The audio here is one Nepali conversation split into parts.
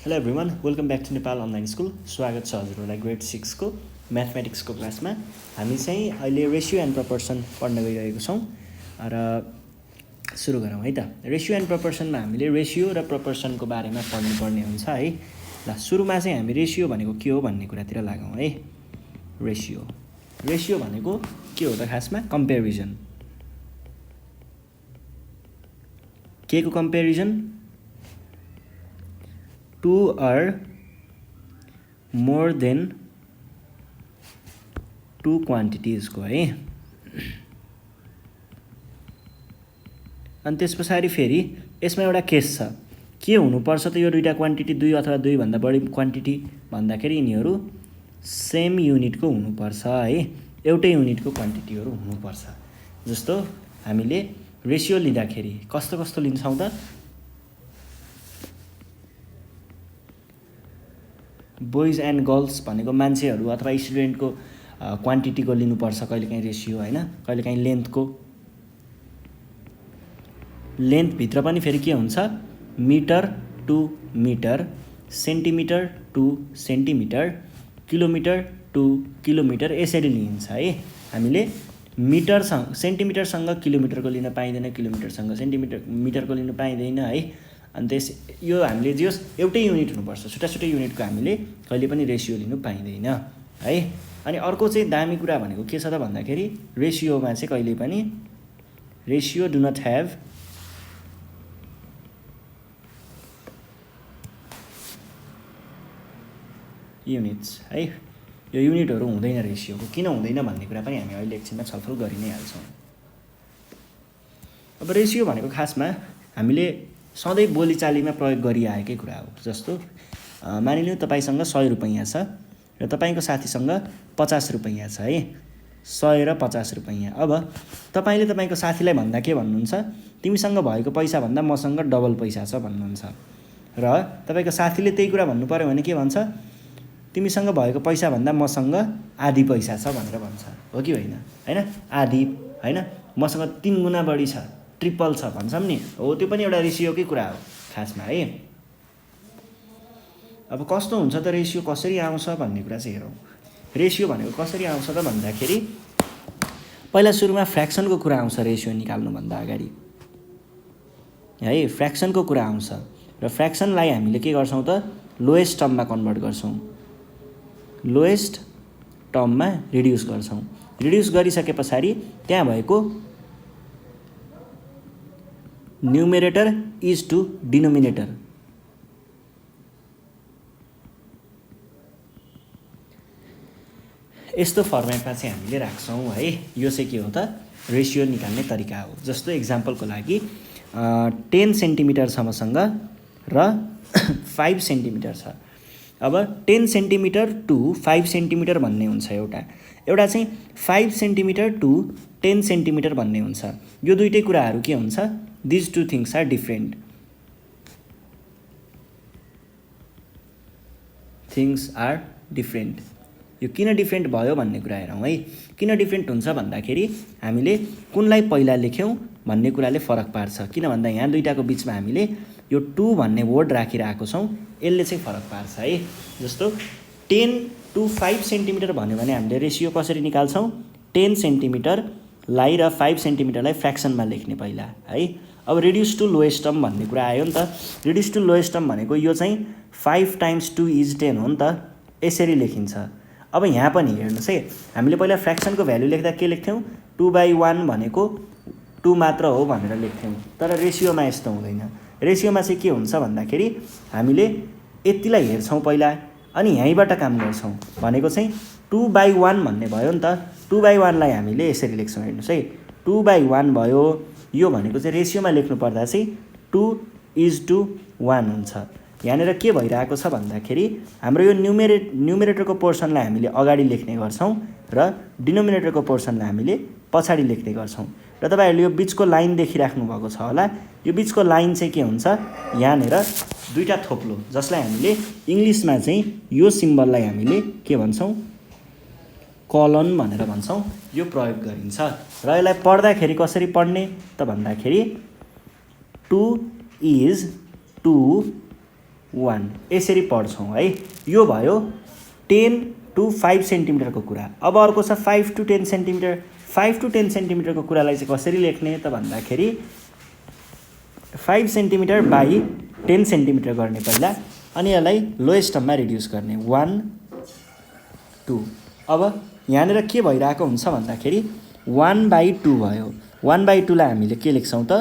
Hello everyone, welcome back to Nepal online school. स्वागत छ हजुरहरूलाई ग्रेड 6 को म्याथमेटिक्सको क्लासमा। हामी चाहिँ अहिले रेसियो एन्ड प्रपोर्सन पढ्न गइरहेको छौँ र सुरु गरौँ है त। रेसियो एन्ड प्रपोर्सनमा हामीले रेसियो र प्रपोर्सनको बारेमा पढ्नुपर्ने हुन्छ है। ल सुरुमा चाहिँ हामी रेसियो भनेको के हो भन्ने कुरातिर लागौँ है। रेसियो भनेको के हो त खासमा? कम्पेरिजन। के को comparison? Two or more than two quantities को है। अनि त्यस पछाडि फेरि यसमा एउटा केस छ, के हुनुपर्छ त यो दुईटा क्वान्टिटी, दुई अथवा दुई भन्दा बढी क्वान्टिटी भन्दाखेरि यिनीहरू सेम युनिटको हुनुपर्छ है, एउटै युनिटको क्वान्टिटीहरू हुनुपर्छ। जस्तो हामीले रेसियो लिँदाखेरि कस्तो कस्तो लिन्छौँ त? बोइज एन्ड गर्ल्स भनेको मान्छेहरू अथवा स्टुडेन्टको क्वान्टिटीको लिनुपर्छ कहिलेकाहीँ रेसियो होइन, कहिलेकाहीँ लेन्थको। लेन्थभित्र पनि फेरि के हुन्छ? Metre to metre, centimetre to centimetre, kilometre to kilometre, यसरी लिइन्छ है। हामीले मिटरसँग सेन्टिमिटरसँग किलोमिटरको लिन पाइँदैन, किलोमिटरसँग मिटरको लिन पाइँदैन है। अनि यो हामीले जे होस् एउटै युनिट हुनुपर्छ, छुट्टा छुट्टै युनिटको हामीले कहिले पनि रेसियो लिनु पाइँदैन है। अनि अर्को चाहिँ दामी कुरा भनेको के छ त भन्दाखेरि रेसियोमा चाहिँ कहिले पनि ratio do not have units है। यो युनिटहरू हुँदैन रेसियोको। किन हुँदैन भन्ने कुरा पनि हामी अहिले एकछिनमा छलफल गरि नै हाल्छौँ। अब रेसियो भनेको खासमा हामीले सधैँ बोलीचालीमा प्रयोग गरिआएकै कुरा हो। जस्तो मानिलिउँ तपाईँसँग 100 रुपैयाँ छ र तपाईँको साथीसँग 50 रुपैयाँ छ है, 100 र 50 रुपैयाँ। अब तपाईँले तपाईँको साथीलाई भन्दा के भन्नुहुन्छ? तिमीसँग भएको पैसाभन्दा मसँग डबल पैसा छ भन्नुहुन्छ। र तपाईँको साथीले त्यही कुरा भन्नु पर्यो भने के भन्छ? तिमीसँग भएको पैसाभन्दा मसँग आधी पैसा छ भनेर भन्छ, हो कि होइन? होइन, आधी होइन, मसँग 3 गुणा बढी छ, ट्रिपल छ भन्छौँ नि, हो। त्यो पनि एउटा रेसियोकै कुरा हो खासमा है। अब कस्तो हुन्छ त रेसियो, कसरी आउँछ भन्ने कुरा चाहिँ हेरौँ। रेसियो भनेको कसरी आउँछ त भन्दाखेरि पहिला सुरुमा फ्र्याक्सनको कुरा आउँछ रेसियो निकाल्नुभन्दा अगाडि है। फ्र्याक्सनको कुरा आउँछ र फ्र्याक्सनलाई हामीले के गर्छौँ त? लोएस्ट टर्ममा कन्भर्ट गर्छौँ, लोएस्ट टर्ममा रिड्युस गर्छौँ। रिड्युस गरिसके पछाडि त्यहाँ भएको न्युमेरेटर इज टु डिनोमिनेटर, यस्तो फर्मेटमा चाहिँ हामीले राख्छौँ है। यो चाहिँ के हो त? रेसियो निकाल्ने तरिका हो। जस्तो इक्जाम्पलको लागि 10 सेन्टिमिटर छ मसँग र 5 सेन्टिमिटर छ। अब 10 सेन्टिमिटर टु 5 सेन्टिमिटर भन्ने हुन्छ एउटा चाहिँ 5 सेन्टिमिटर टु 10 सेन्टिमिटर भन्ने हुन्छ। यो दुइटै कुराहरू के हुन्छ? These two things are different. Things are different. यो किन डिफ्रेन्ट भयो भन्ने कुरा हेरौँ है। किन डिफ्रेन्ट हुन्छ भन्दाखेरि हामीले कुनलाई पहिला लेख्यौँ भन्ने कुराले फरक पार्छ। किन भन्दा यहाँ दुईटाको बिचमा हामीले यो 2 भन्ने वर्ड राखिरहेको छौँ, यसले चाहिँ फरक पार्छ है। जस्तो 10 टु 5 सेन्टिमिटर भन्यो भने हामीले रेसियो कसरी निकाल्छौँ? 10 सेन्टिमिटरलाई र 5 सेन्टिमिटरलाई फ्र्याक्सनमा लेख्ने पहिला है। अब रिड्युस टु लोएस्ट टर्म भन्ने कुरा आयो नि त। रिड्युस टु लोएस्ट टर्म भनेको यो चाहिँ 5 टाइम्स 2 इज 10 हो नि त, यसरी लेखिन्छ। अब यहाँ पनि हेर्नुहोस् है, हामीले पहिला फ्र्याक्सनको भ्यालु लेख्दा के लेख्थ्यौँ? 2/1 भनेको 2 मात्र हो भनेर लेख्थ्यौँ। तर रेसियोमा यस्तो हुँदैन। रेसियोमा चाहिँ के हुन्छ भन्दाखेरि हामीले यतिलाई हेर्छौँ पहिला अनि यहीँबाट काम गर्छौँ। भनेको चाहिँ 2/1 भन्ने भयो नि त। 2/1लाई हामीले यसरी लेख्छौँ, हेर्नुहोस् है, 2/1 भयो। यो भनेको चाहिँ रेसियोमा लेख्नु पर्दा चाहिँ 2:1 हुन्छ। यहाँनिर के भइरहेको छ भन्दाखेरि हाम्रो यो न्युमेरेटरको पोर्सनलाई हामीले अगाडि लेख्ने गर्छौँ र डिनोमिनेटरको पोर्सनलाई हामीले पछाडि लेख्ने गर्छौँ। र तपाईँहरूले यो बिचको लाइन देखिराख्नु भएको छ होला। यो बिचको लाइन चाहिँ के हुन्छ? यहाँनिर दुईटा थोप्लो, जसलाई हामीले इङ्ग्लिसमा चाहिँ यो सिम्बललाई हामीले के भन्छौँ? कलन भनेर भन्छौँ। यो प्रयोग गरिन्छ र यसलाई पढ्दाखेरि कसरी पढ्ने त भन्दाखेरि 2 is 2 1 यसरी पढ्छौँ है। यो भयो 10 to 5 सेन्टिमिटरको कुरा। अब अर्को छ 5 to 10 सेन्टिमिटर। 5 to 10 सेन्टिमिटरको कुरालाई चाहिँ कसरी लेख्ने त भन्दाखेरि 5 सेन्टिमिटर बाई 10 सेन्टिमिटर गर्ने पहिला, अनि यसलाई लोएस्ट टर्ममा रिड्युस गर्ने 1 2। अब यहाँनिर के भइरहेको हुन्छ भन्दाखेरि 1/2 भयो। 1/2 लाई हामीले के लेख्छौँ त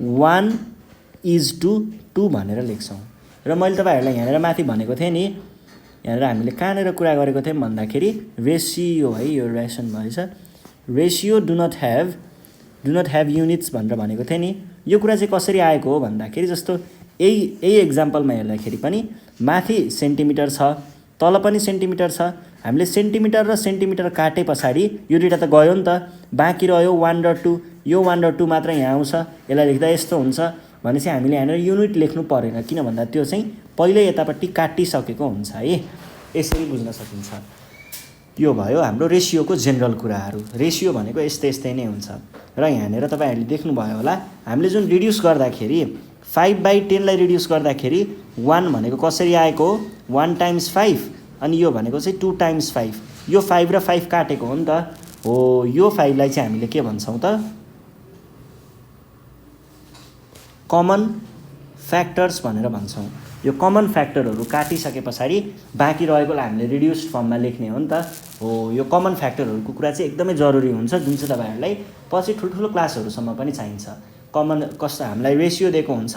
1:2 भनेर लेख्छौँ। र मैले तपाईँहरूलाई यहाँनिर माथि भनेको थिएँ नि, यहाँनिर हामीले कहाँनिर कुरा गरेको थियौँ भन्दाखेरि रेसियो है, यो रेसन भएछ, ratio do not have units भनेर भनेको थिएँ नि। यो कुरा चाहिँ कसरी आएको हो भन्दाखेरि जस्तो यही एक्जाम्पलमा हेर्दाखेरि पनि माथि सेन्टिमिटर छ, तल पनि सेन्टिमिटर छ। हामीले सेन्टिमिटर र सेन्टिमिटर काटे पछाडि यो दुईवटा त गयो नि त, बाँकी रह्यो 1 र 2। यो 1 र 2 मात्र यहाँ आउँछ। यसलाई लेख्दा यस्तो हुन्छ भनेपछि हामीले यहाँनिर युनिट लेख्नु परेन, किन भन्दा त्यो चाहिँ पहिल्यै यतापट्टि काटिसकेको हुन्छ है। यसरी बुझ्न सकिन्छ। यो भयो हाम्रो रेसियोको जेनरल कुराहरू। रेसियो भनेको यस्तै नै हुन्छ। र यहाँनिर तपाईँहरूले देख्नुभयो होला, हामीले जुन रिड्युस गर्दाखेरि 5/10 लाई रिड्युस गर्दाखेरि 1 भनेको कसरी आएको हो 1 times 5, अनि यो भनेको चाहिँ 2 times 5। यो 5 र 5 काटेको हो नि त। हो, यो 5 लाई चाहिँ हामीले के भन्छौँ त कमन फ्याक्टर्स भनेर भन्छौँ। यो कमन फ्याक्टरहरू काटिसके पछाडि बाँकी रहेकोलाई हामीले रिड्युस्ड फर्ममा लेख्ने हो नि त। हो, यो कमन फ्याक्टरहरूको कुरा चाहिँ एकदमै जरुरी हुन्छ, जुन चाहिँ तपाईँहरूलाई पछि ठुल्ठुलो क्लासहरूसम्म पनि चाहिन्छ। कमन कस्तो हामीलाई रेसियो दिएको हुन्छ,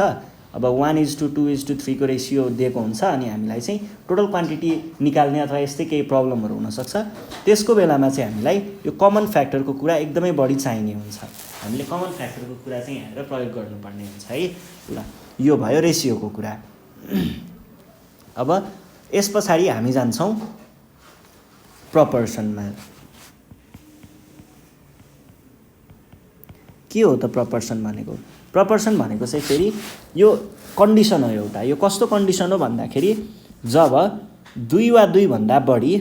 अब 1:2:3 को रेसियो दिएको हुन्छ, अनि हामीलाई चाहिँ टोटल क्वान्टिटी निकाल्ने अथवा यस्तै केही प्रब्लमहरू हुनसक्छ। त्यसको बेलामा चाहिँ हामीलाई यो कमन फ्याक्टरको कुरा एकदमै बढी चाहिने हुन्छ। हामीले कमन फ्याक्टरको कुरा चाहिँ यहाँनिर प्रयोग गर्नुपर्ने हुन्छ है। ल, यो भयो रेसियोको कुरा। अब यस पछाडि हामी जान्छौँ प्रपर्सनमा। के हो त प्रपर्सन भनेको? प्रपर्सन भनेको चाहिँ फेरि यो कन्डिसन हो एउटा। यो कस्तो कन्डिसन हो भन्दाखेरि जब 2 वा 2 भन्दा बढी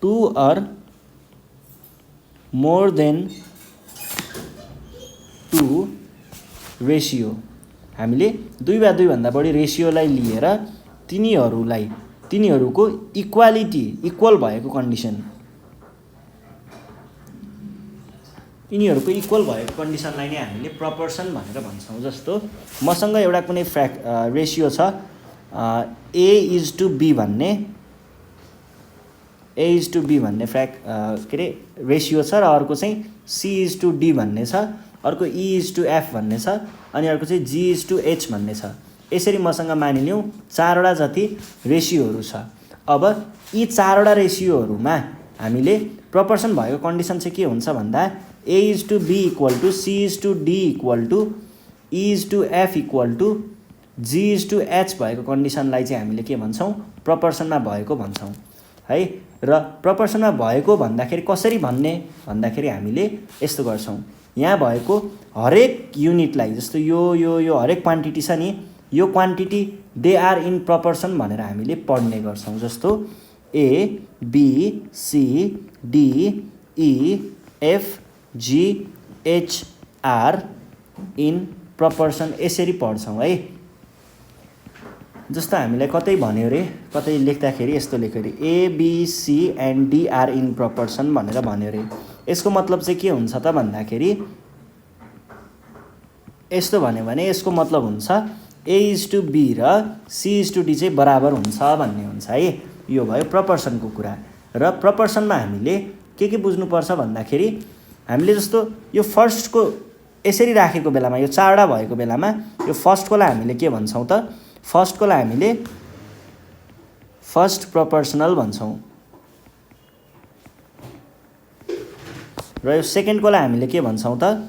2 or more than 2 रेसियो, हामीले 2 वा 2 भन्दा बढी रेसियोलाई लिएर तिनीहरूको इक्वल भएको कन्डिसन, यिनीहरूको इक्वल भएको कन्डिसनलाई नै हामीले प्रपर्सन भनेर भन्छौँ। जस्तो मसँग एउटा कुनै रेसियो छ A:B भन्ने के अरे रेसियो छ, र अर्को चाहिँ C:D भन्ने छ, अर्को E:F भन्ने छ, अनि अर्को चाहिँ G:H भन्ने छ। यसरी मसँग मानिलिउँ 4वटा जति रेसियोहरू छ। अब यी 4वटा रेसियोहरूमा हामीले प्रपर्सन भएको कन्डिसन चाहिँ के हुन्छ भन्दा A:B = C:D = E:F = G:H भएको कन्डिसनलाई चाहिँ हामीले के भन्छौँ प्रपर्सनमा भएको भन्छौँ है। र प्रपर्सनमा भएको भन्दाखेरि कसरी भन्ने भन्दाखेरि हामीले यस्तो गर्छौँ, यहाँ भएको हरेक युनिटलाई, जस्तो यो हरेक क्वान्टिटी छ नि, यो क्वान्टिटी दे आर इन प्रपर्सन भनेर हामीले पढ्ने गर्छौँ। जस्तो A:B:C:D:E:F::G::H आर इन प्रपर्सन, यसरी पढ्छौँ है। जस्तो हामीलाई कतै भन्यो रे, कतै लेख्दाखेरि यस्तो लेख्यो अरे A:B:C:D आर इन प्रपर्सन भनेर भन्यो अरे। यसको मतलब चाहिँ के हुन्छ त भन्दाखेरि यस्तो भन्यो भने यसको मतलब हुन्छ A:B र C:D चाहिँ बराबर हुन्छ भन्ने हुन्छ है। यो भयो प्रपर्सनको कुरा। र प्रपर्सनमा हामीले के बुझ्नुपर्छ भन्दाखेरि हामीले जस्तो यो फर्स्टको यसरी राखेको बेलामा, यो 4वटा भएको बेलामा यो फर्स्टकोलाई हामीले के भन्छौँ त, फर्स्टकोलाई हामीले फर्स्ट प्रपर्सनल भन्छौँ, र यो सेकेन्डकोलाई हामीले के भन्छौँ त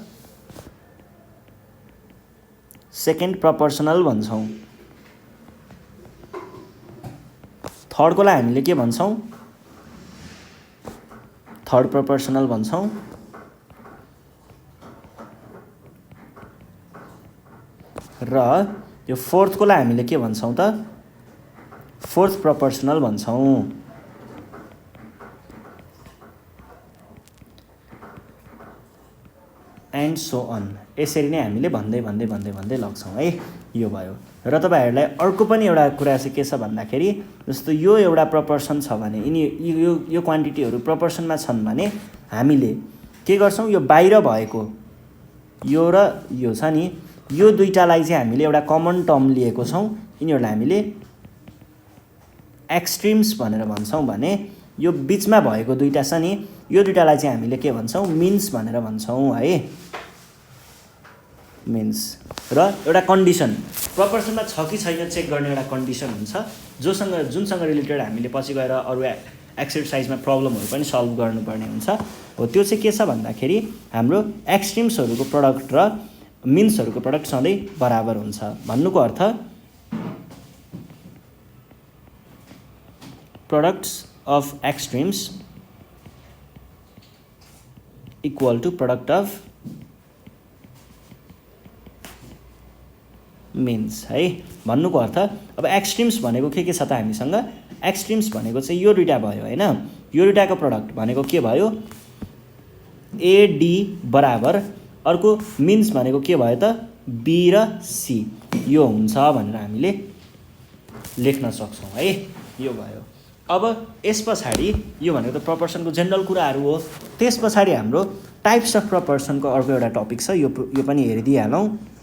सेकेन्ड प्रपर्सनल भन्छौँ। थर्डकोलाई हामीले के भन्छौँ थर्ड प्रपर्सनल भन्छौँ। र यो फोर्थकोलाई हामीले के भन्छौँ त फोर्थ प्रपर्सनल भन्छौँ। And so on. यसरी नै हामीले भन्दै भन्दै भन्दै भन्दै लग्छौँ है। यो भयो। र तपाईँहरूलाई अर्को पनि एउटा कुरा चाहिँ के छ भन्दाखेरि जस्तो यो एउटा प्रपोर्सन छ भने यो क्वान्टिटीहरू प्रपोर्सनमा छन् भने हामीले के गर्छौँ, यो बाहिर भएको यो र यो छ नि, यो दुईटालाई चाहिँ हामीले एउटा कमन टर्म लिएको छौँ। यिनीहरूलाई हामीले एक्सट्रिम्स भनेर भन्छौँ भने यो बिचमा भएको दुईटा छ नि, यो दुईटालाई चाहिँ हामीले के भन्छौँ, मिन्स भनेर भन्छौँ है। मिन्स। र एउटा कन्डिसन प्रपोर्सनमा छ कि छैन चेक गर्ने एउटा कन्डिसन हुन्छ जुनसँग रिलेटेड हामीले पछि गएर अरू एक्सर्साइजमा प्रब्लमहरू पनि सल्भ गर्नुपर्ने हुन्छ। हो त्यो चाहिँ के छ भन्दाखेरि हाम्रो एक्सट्रिम्सहरूको प्रडक्ट र मिन्सहरूको प्रडक्ट सधैँ बराबर हुन्छ। भन्नुको अर्थ products of extremes equal to product of means है। भन्नुको अर्थ अब एक्सट्रिम्स भनेको के छ त हामीसँग, एक्सट्रिम्स भनेको चाहिँ यो दुईटा भयो हैन। यो दुईटाको प्रडक्ट भनेको के भयो, एडी बराबर अर्को मिन्स भनेको के भयो त, बी र सी। यो हुन्छ भनेर हामीले लेख्न सक्छौँ है। यो भयो। अब यस पछाडि यो भनेको त प्रपोर्सनको जेनरल कुराहरू हो। त्यस पछाडि हाम्रो टाइप्स अफ प्रपोर्सनको अर्को एउटा टपिक छ, यो पनि हेरिदिइहालौँ।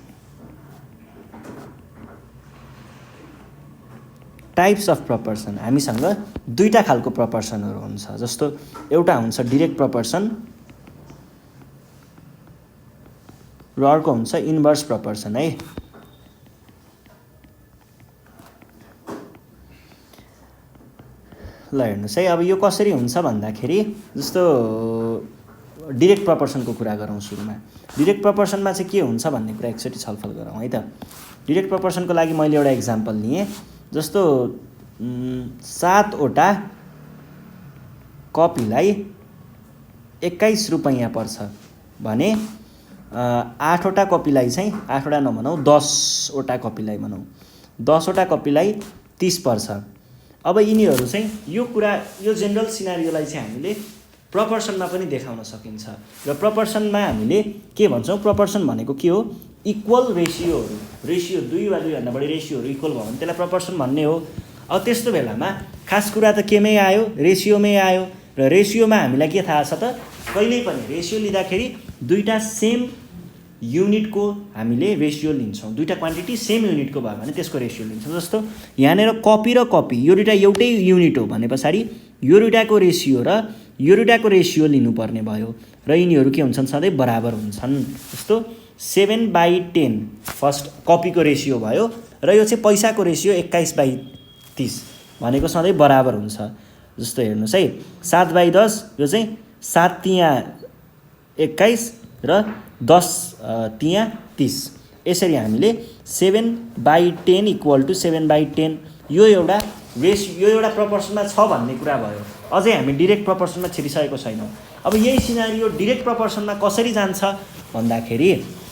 टाइप्स अफ प्रपोर्सन हामीसँग दुईटा खालको प्रपोर्सनहरू हुन्छ। जस्तो एउटा हुन्छ डिरेक्ट प्रपोर्सन र अर्को हुन्छ इन्भर्स प्रपोर्सन है। ल हेर्नुहोस् है, अब यो कसरी हुन्छ भन्दाखेरि जस्तो डिरेक्ट प्रपोर्सनको कुरा गरौँ सुरुमा। डिरेक्ट प्रपोर्सनमा चाहिँ के हुन्छ भन्ने कुरा एकचोटि छलफल गरौँ है त। डिरेक्ट प्रपोर्सनको लागि मैले एउटा इक्जाम्पल लिएँ। जस्तो 7 वटा कपीलाई 21 रुपैयाँ पर्छ भने 8 वटा कपीलाई चाहिँ 8 वटा नभनौँ 10 वटा कपीलाई भनौँ 10 वटा कपीलाई 30 पर्छ। अब यिनीहरू चाहिँ यो कुरा, यो जेनरल सिनारियोलाई चाहिँ हामीले प्रपोर्सनमा पनि देखाउन सकिन्छ। र प्रपोर्सनमा हामीले के भन्छौँ, प्रपोर्सन भनेको के हो, इक्वल रेसियोहरू, रेसियो 2 वा 2 भन्दा बढी रेसियोहरू इक्वल भयो भने त्यसलाई प्रपोर्सन भन्ने हो। अब त्यस्तो बेलामा खास कुरा त केमै आयो, रेसियोमै आयो। र रेसियोमा हामीलाई के थाहा छ त, कहिल्यै पनि रेसियो लिँदाखेरि दुईटा सेम युनिटको हामीले रेसियो लिन्छौँ। दुईटा क्वान्टिटी सेम युनिटको भयो भने त्यसको रेसियो लिन्छौँ। जस्तो यहाँनिर कपी र कपी यो दुईटा एउटै युनिट हो भने पछाडि यो दुईटाको रेसियो र यो दुईटाको रेसियो लिनुपर्ने भयो र यिनीहरू के हुन्छन्, सधैँ बराबर हुन्छन्। जस्तो 7/10 फर्स्ट कपीको रेसियो भयो र यो चाहिँ पैसाको रेसियो 21/30 भनेको सधैँ बराबर हुन्छ। जस्तो हेर्नुहोस् है, 7/10 यो चाहिँ 7 तिया 21 र 10 तिया 30। यसरी हामीले 7/10 इक्वल टु 7/10 यो एउटा रेसियो, यो एउटा प्रपोर्सनमा छ भन्ने कुरा भयो। अझै हामी डिरेक्ट प्रपोर्सनमा छिरिसकेको छैनौँ। अब यही सिनारियो डिरेक्ट प्रपोर्सनमा कसरी जान्छ भन्दाखेरि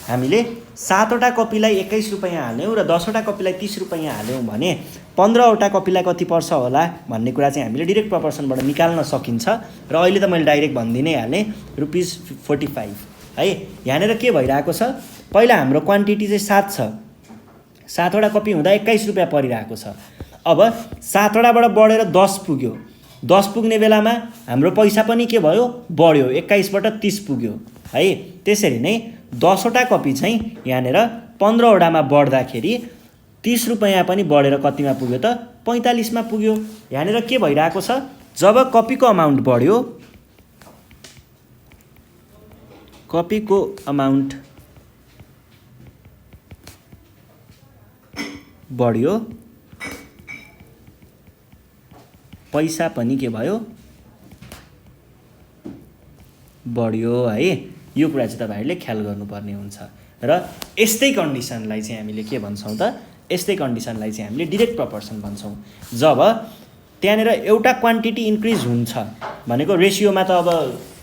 हामीले 7 वटा कपीलाई 21 रुपैयाँ हाल्यौँ र 10 वटा कपीलाई 30 रुपैयाँ हाल्यौँ भने 15 वटा कपीलाई कति पर्छ होला भन्ने कुरा चाहिँ हामीले डिरेक्ट प्रपोर्सनबाट निकाल्न सकिन्छ। र अहिले त मैले डाइरेक्ट भनिदिनै हालेँ, ₹45 है। यहाँनिर के भइरहेको छ, पहिला हाम्रो क्वान्टिटी चाहिँ 7 छ, 7 वटा कपी हुँदा 21 रुपैयाँ परिरहेको छ। अब 7 वटाबाट बढेर 10 पुग्यो। 10 पुग्ने बेलामा हाम्रो पैसा पनि के भयो, बढ्यो, 21बाट 30 पुग्यो है। त्यसरी नै 10 वटा कपी चाहिँ यहाँनिर 15 वटामा बढ्दाखेरि 30 रुपैयाँ पनि बढेर कतिमा पुग्यो त, 45 मा पुग्यो। यहाँनिर के भइरहेको छ, जब कपीको अमाउन्ट बढ्यो, कपीको अमाउन्ट बढ्यो, पैसा पनि के भयो, बढ्यो है। यो कुरा चाहिँ तपाईहरुले ख्याल गर्नुपर्ने हुन्छ। र यस्तै कन्डिसनलाई चाहिँ हामीले के भन्छौँ त, यस्तै कन्डिसनलाई चाहिँ हामीले डिरेक्ट प्रपोर्सन भन्छौँ। जब त्यहाँनिर एउटा क्वान्टिटी इन्क्रिज हुन्छ भनेको रेसियोमा त अब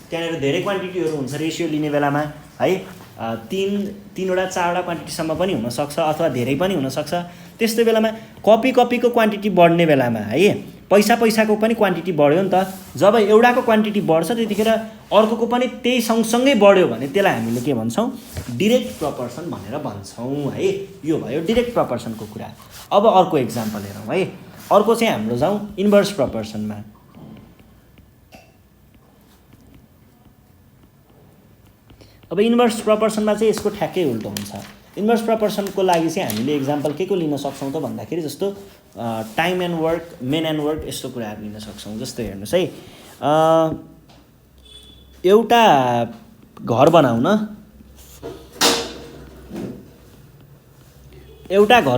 त्यहाँनिर धेरै क्वान्टिटीहरू हुन्छ रेसियो लिने बेलामा है, 3वटा 4वटा क्वान्टिटीसम्म पनि हुनसक्छ अथवा धेरै पनि हुनसक्छ। त्यस्तो बेलामा कपीको क्वान्टिटी बढ्ने बेलामा है पैसाको पनि क्वान्टिटी बढ्यो नि त। जब एउटाको क्वान्टिटी बढ्छ त्यतिखेर अर्कोको पनि त्यही सँगसँगै बढ्यो भने त्यसलाई हामीले के भन्छौँ, डिरेक्ट प्रपोर्सन भनेर भन्छौँ है। यो भयो डिरेक्ट प्रपोर्सनको कुरा। अब अर्को इक्जाम्पल हेरौँ है। अर्को चाहिँ हाम्रो जाउँ इन्भर्स प्रपोर्सनमा। अब इन्भर्स प्रपोर्सनमा चाहिँ यसको ठ्याक्कै उल्टो हुन्छ। इन्भर्स प्रपोर्सनको लागि चाहिँ हामीले इक्जाम्पल के को लिन सक्छौँ त भन्दाखेरि जस्तो time and work, men and work यस्तो कुराहरू लिन सक्छौँ। जस्तो हेर्नुहोस् है, एउटा घर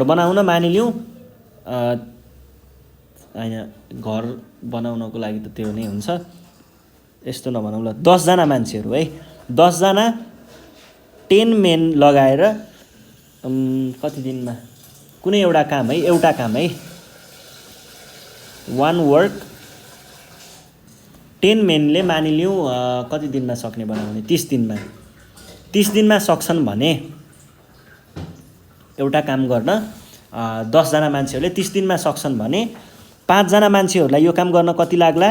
बनाउन मानिलिउँ होइन, घर बनाउनको लागि त त्यो नै हुन्छ, यस्तो नभनौँ ल, 10 जना मान्छेहरू है, 10 जना 10 मेन लगाएर कति दिनमा कुनै एउटा काम है, वान वर्क 10 मेनले मानिलिउँ कति दिनमा सक्ने बनाउने, 30 दिनमा सक्छन् भने एउटा काम गर्न 10 जना मान्छेहरूले 30 दिनमा सक्छन् भने 5 जना मान्छेहरूलाई यो काम गर्न कति लाग्ला,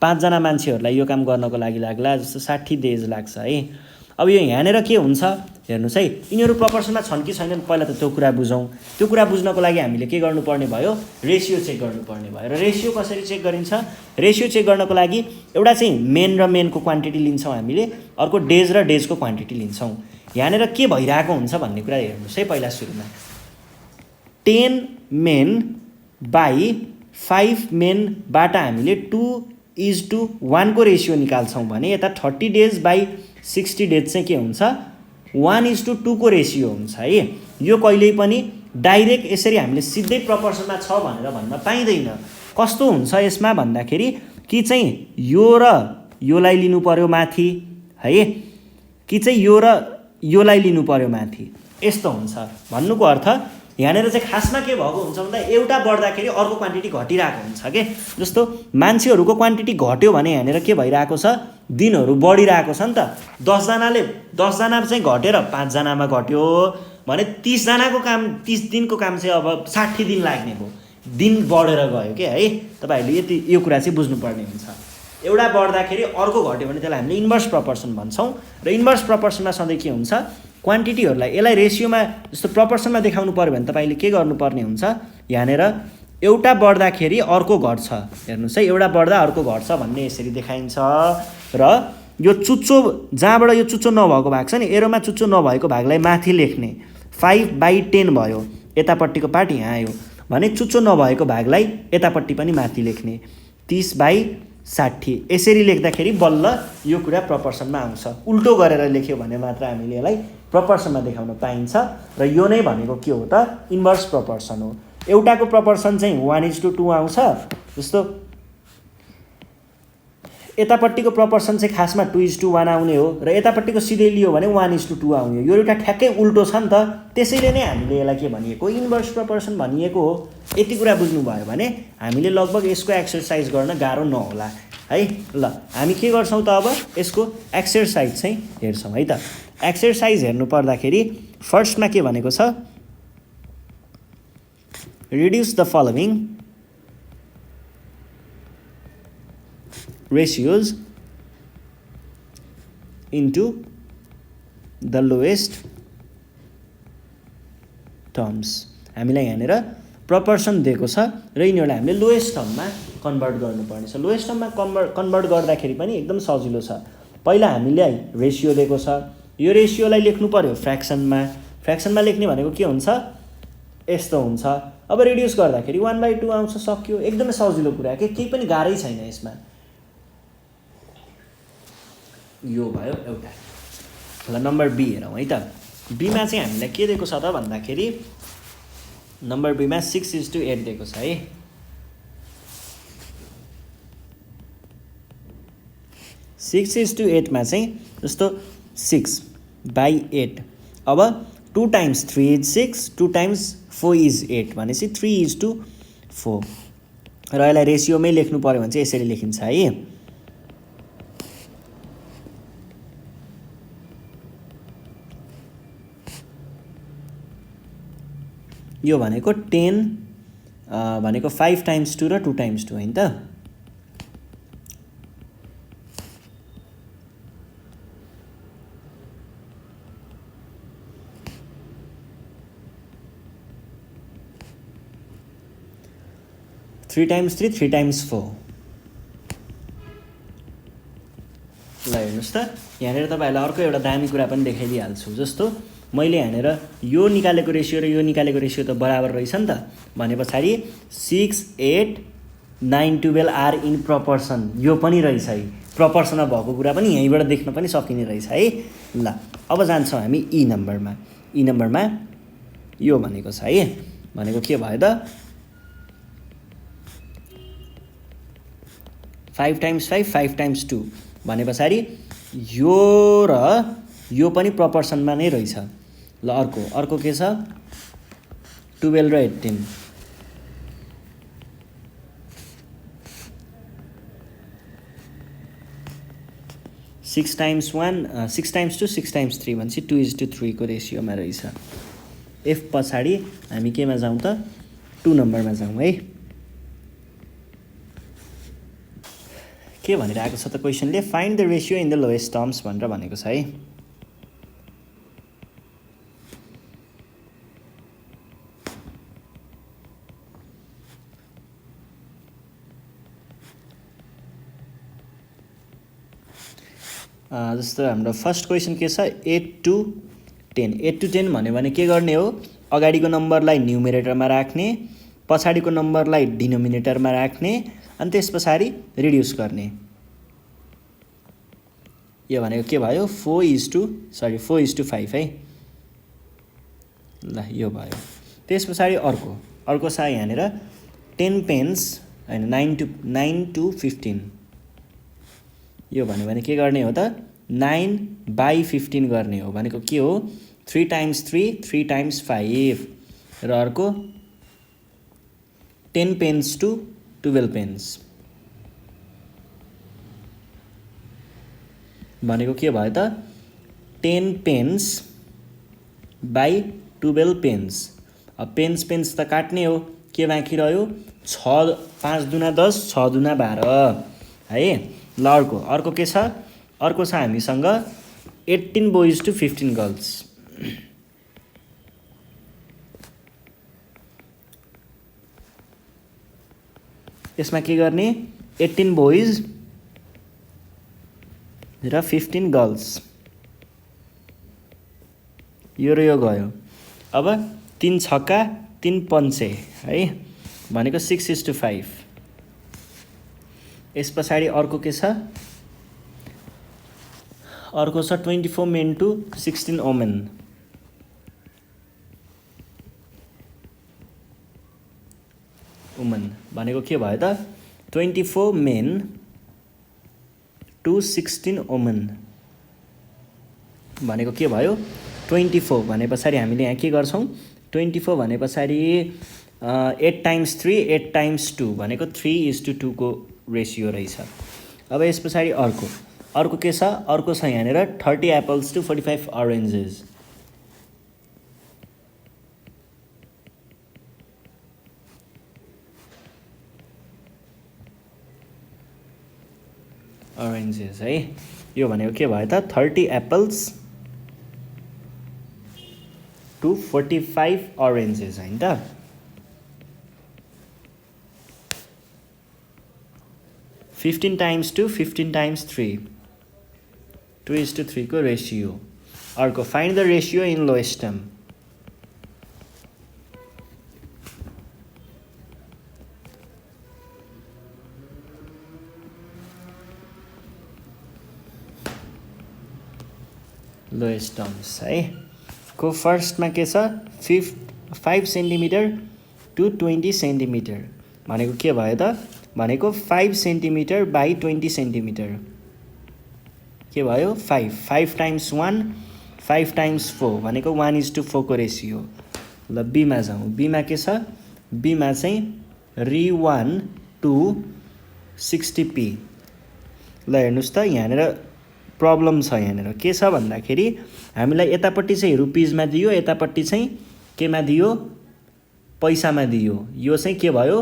5 जना मान्छेहरूलाई यो काम गर्नको लागि लाग्ला जस्तो 60 डेज लाग्छ है। अब यो यहाँनिर के हुन्छ हेर्नुहोस् है, यिनीहरू प्रपोर्सनमा छन् कि छैनन् पहिला त त्यो कुरा बुझौँ। त्यो कुरा बुझ्नको लागि हामीले के गर्नुपर्ने भयो, रेसियो चेक गर्नुपर्ने भयो। र रेसियो कसरी चेक गरिन्छ, रेसियो चेक गर्नको लागि एउटा चाहिँ मेन र मेनको क्वान्टिटी लिन्छौँ हामीले, अर्को डेज र डेजको क्वान्टिटी लिन्छौँ। यहाँनिर के भइरहेको हुन्छ भन्ने कुरा हेर्नुहोस् है। पहिला सुरुमा 10 मेन बाई 5 मेनबाट हामीले 2:1 को रेसियो निकाल्छौँ भने यता 30 डेज बाई 60 डेज चाहिँ के हुन्छ, 1:2 को रेसियो हुन्छ है। यो कहिल्यै पनि डाइरेक्ट यसरी हामीले सिधै प्रपोर्सनमा छ भनेर भन्न पाइँदैन। कस्तो हुन्छ यसमा भन्दाखेरि कि चाहिँ यो र योलाई लिनु पर्यो माथि है, कि चाहिँ यो र योलाई लिनु पर्यो माथि, यस्तो हुन्छ। भन्नुको अर्थ यहाँनिर चाहिँ खासमा के भएको हुन्छ भन्दा एउटा बढ्दाखेरि अर्को क्वान्टिटी घटिरहेको हुन्छ के। जस्तो मान्छेहरूको क्वान्टिटी घट्यो भने यहाँनिर के भइरहेको छ, दिनहरू बढिरहेको छ नि त। 10 जना चाहिँ घटेर 5 जनामा घट्यो भने 30 जनाको काम, 30 दिनको काम चाहिँ अब 60 दिन लाग्ने भयो, दिन बढेर गयो के है। तपाईँहरूले यो कुरा चाहिँ बुझ्नुपर्ने हुन्छ। एउटा बढ्दाखेरि अर्को घट्यो भने त्यसलाई हामीले इन्भर्स प्रपोर्सन भन्छौँ। र इन्भर्स प्रपोर्सनमा सधैँ के हुन्छ, क्वान्टिटीहरूलाई यसलाई रेसियोमा जस्तो प्रपोर्सनमा देखाउनु पर्यो भने तपाईँले के गर्नुपर्ने हुन्छ, यहाँनिर एउटा बढ्दाखेरि अर्को घट्छ, हेर्नुहोस् है, एउटा बढ्दा अर्को घट्छ भन्ने यसरी देखाइन्छ। र यो चुच्चो जहाँबाट यो चुच्चो नभएको भाग छ नि, एरोमा चुच्चो नभएको भागलाई माथि लेख्ने, 5/10 भयो, यतापट्टिको पार्ट यहाँ आयो भने चुच्चो नभएको भागलाई यतापट्टि पनि माथि लेख्ने, 30/60। यसरी लेख्दाखेरि बल्ल यो कुरा प्रपोर्सनमा आउँछ। उल्टो गरेर लेख्यो भने मात्र हामीले यसलाई प्रपोर्सनमा देखाउन पाइन्छ। र यो नै भनेको के हो त, इन्भर्स प्रपोर्सन हो। एउटाको प्रपोर्सन चाहिँ 1:2 आउँछ, जस्तो यतापट्टिको प्रपोर्सन चाहिँ खासमा 2:1 आउने हो, र यतापट्टिको सिधै लियो भने 1:2 आउने हो। यो एउटा ठ्याक्कै उल्टो छ नि त, त्यसैले नै हामीले यसलाई के भनिएको, इन्भर्स प्रपोर्सन भनिएको हो। यति कुरा बुझ्नुभयो भने हामीले लगभग यसको एक्सर्साइज गर्न गाह्रो नहोला है। ल हामी के गर्छौँ त, अब यसको एक्सर्साइज चाहिँ हेर्छौँ है त। एक्सर्साइज हेर्नु पर्दाखेरि फर्स्टमा के भनेको छ, reduce the following ratios into the lowest terms। हामीलाई यहाँनिर प्रपोर्सन दिएको छ र यिनीहरूलाई हामीले लोएस्ट टर्ममा कन्भर्ट गर्नुपर्ने छ। लोएस्ट टर्ममा कन्भर्ट गर्दाखेरि पनि एकदम सजिलो छ। पहिला हामीलाई रेसियो दिएको छ, यो रेसियोलाई लेख्नु पर्यो फ्र्याक्सनमा लेख्ने भनेको के हुन्छ, यस्तो हुन्छ। अब रिड्युस गर्दाखेरि 1/2 आउँछ, सक्यो। एकदमै सजिलो कुरा के, केही पनि गाह्रै छैन यसमा। यो भयो एउटा। ल नम्बर बी हेरौँ है त। बीमा चाहिँ हामीलाई के दिएको छ त भन्दाखेरि नम्बर बीमा 6:8 दिएको छ है। 6:8 मा चाहिँ जस्तो 6/8, अब 2 × 3 = 6, 2 × 4 = 8 भनेपछि 3:4। र यसलाई रेसियोमै लेख्नु पर्यो भने चाहिँ यसरी लेखिन्छ है। यो भनेको 10 भनेको 5 टाइम्स 2 र 2 टाइम्स 2 हैन त। Three times 3 3 times 4। ल हेर्नुहोस् त यहाँनिर तपाईँहरूलाई अर्को एउटा दामी कुरा पनि देखाइदिइहाल्छु। जस्तो मैले यहाँनिर यो निकालेको रेसियो र यो निकालेको रेसियो त बराबर रहेछ नि त। भने पछाडि 6 8 9 12 आर इन प्रपोर्सन, यो पनि रहेछ है। प्रपोर्सनमा भएको कुरा पनि यहीँबाट देख्न पनि सकिने रहेछ है। ल अब जान्छौँ हामी ई नम्बरमा। ई नम्बरमा यो भनेको छ है। भनेको के भयो त 5 टाइम्स 5 5 टाइम्स 2 भने पछाडि यो र यो पनि प्रपोर्सनमा नै रहेछ। ल अर्को के छ 12 र 18। 6 टाइम्स 1 6 टाइम्स 2 6 टाइम्स 3 भनेपछि 2:3 को रेसियोमा रहेछ। एफ पछाडि हामी केमा जाउँ त 2 नम्बरमा जाउँ है। के भनिरहेको छ त क्वेसनले find the ratio in the lowest terms भनेर भनेको छ है। जस्तो हाम्रो फर्स्ट क्वेसन के छ 8 to 10। 8 to 10 भन्यो भने के गर्ने हो, अगाडिको नम्बरलाई न्युमेरेटरमा राख्ने, पछाडिको नम्बरलाई डिनोमिनेटरमा राख्ने, अनि त्यस पछाडि रिड्युस गर्ने। यो भनेको के भयो 4:5 है। ल यो भयो। त्यस पछाडि अर्को छ यहाँनिर 10 पेन्स हैन 9 to 15। यो भन्यो भने के गर्ने हो त 9/15 गर्ने हो। भनेको के हो 3 टाइम्स 3 3 टाइम्स 5 र अर्को 10 पेन्स to 12 पेन्स भनेको के भयो त 10 पेन्स बाई 12 पेन्स। अब पेन्स त काट्ने हो, के बाँकी रह्यो 6 5 दुना 10 6 दुना 12 है। ल अर्को के छ, अर्को छ हामीसँग 18 बोइज to 15 गर्ल्स। यसमा के गर्ने 18 बोइज र 15 गर्ल्स, यो र यो गयो। अब 3 छक्का 3 पन्चे है भनेको 6:5। यस पछाडि अर्को के छ, अर्को छ 24 men to 16 women। वुमन भनेको के भयो त 24 men to 16 women भनेको के भयो 24 भने पछाडि हामीले यहाँ के गर्छौँ 24 भने पछाडि 8 टाइम्स 3 8 टाइम्स 2 भनेको 3:2 को रेसियो रहेछ। अब यस पछाडि अर्को के छ, अर्को छ यहाँनिर 30 एप्पल्स to 45 ऑरेन्जेस। ऑरेन्जेस है। यो भनेको के भयो त 30 एप्पल्स to 45 ऑरेन्जेस हैन त। फिफ्टीन टाइम्स 2 15 टाइम्स 3 2:3 को रेसियो। अर्को find the ratio in lowest term. Lowest terms है को फर्स्टमा के छ 5 सेन्टिमिटर to 20 सेन्टिमिटर भनेको के भयो त भनेको 5 सेन्टिमिटर बाई 20 सेन्टिमिटर के भयो 5 टाइम्स 1 5 टाइम्स 4 भनेको 1:4 को रेसियो। ल बीमा जाउँ। बीमा के छ, बीमा चाहिँ re1 to 60p। ल हेर्नुहोस् त यहाँनिर प्रब्लम छ। यहाँनिर के छ भन्दाखेरि हामीलाई यतापट्टि चाहिँ रुपिजमा दियो, यतापट्टि चाहिँ केमा दियो पैसामा दियो, यो चाहिँ के भयो,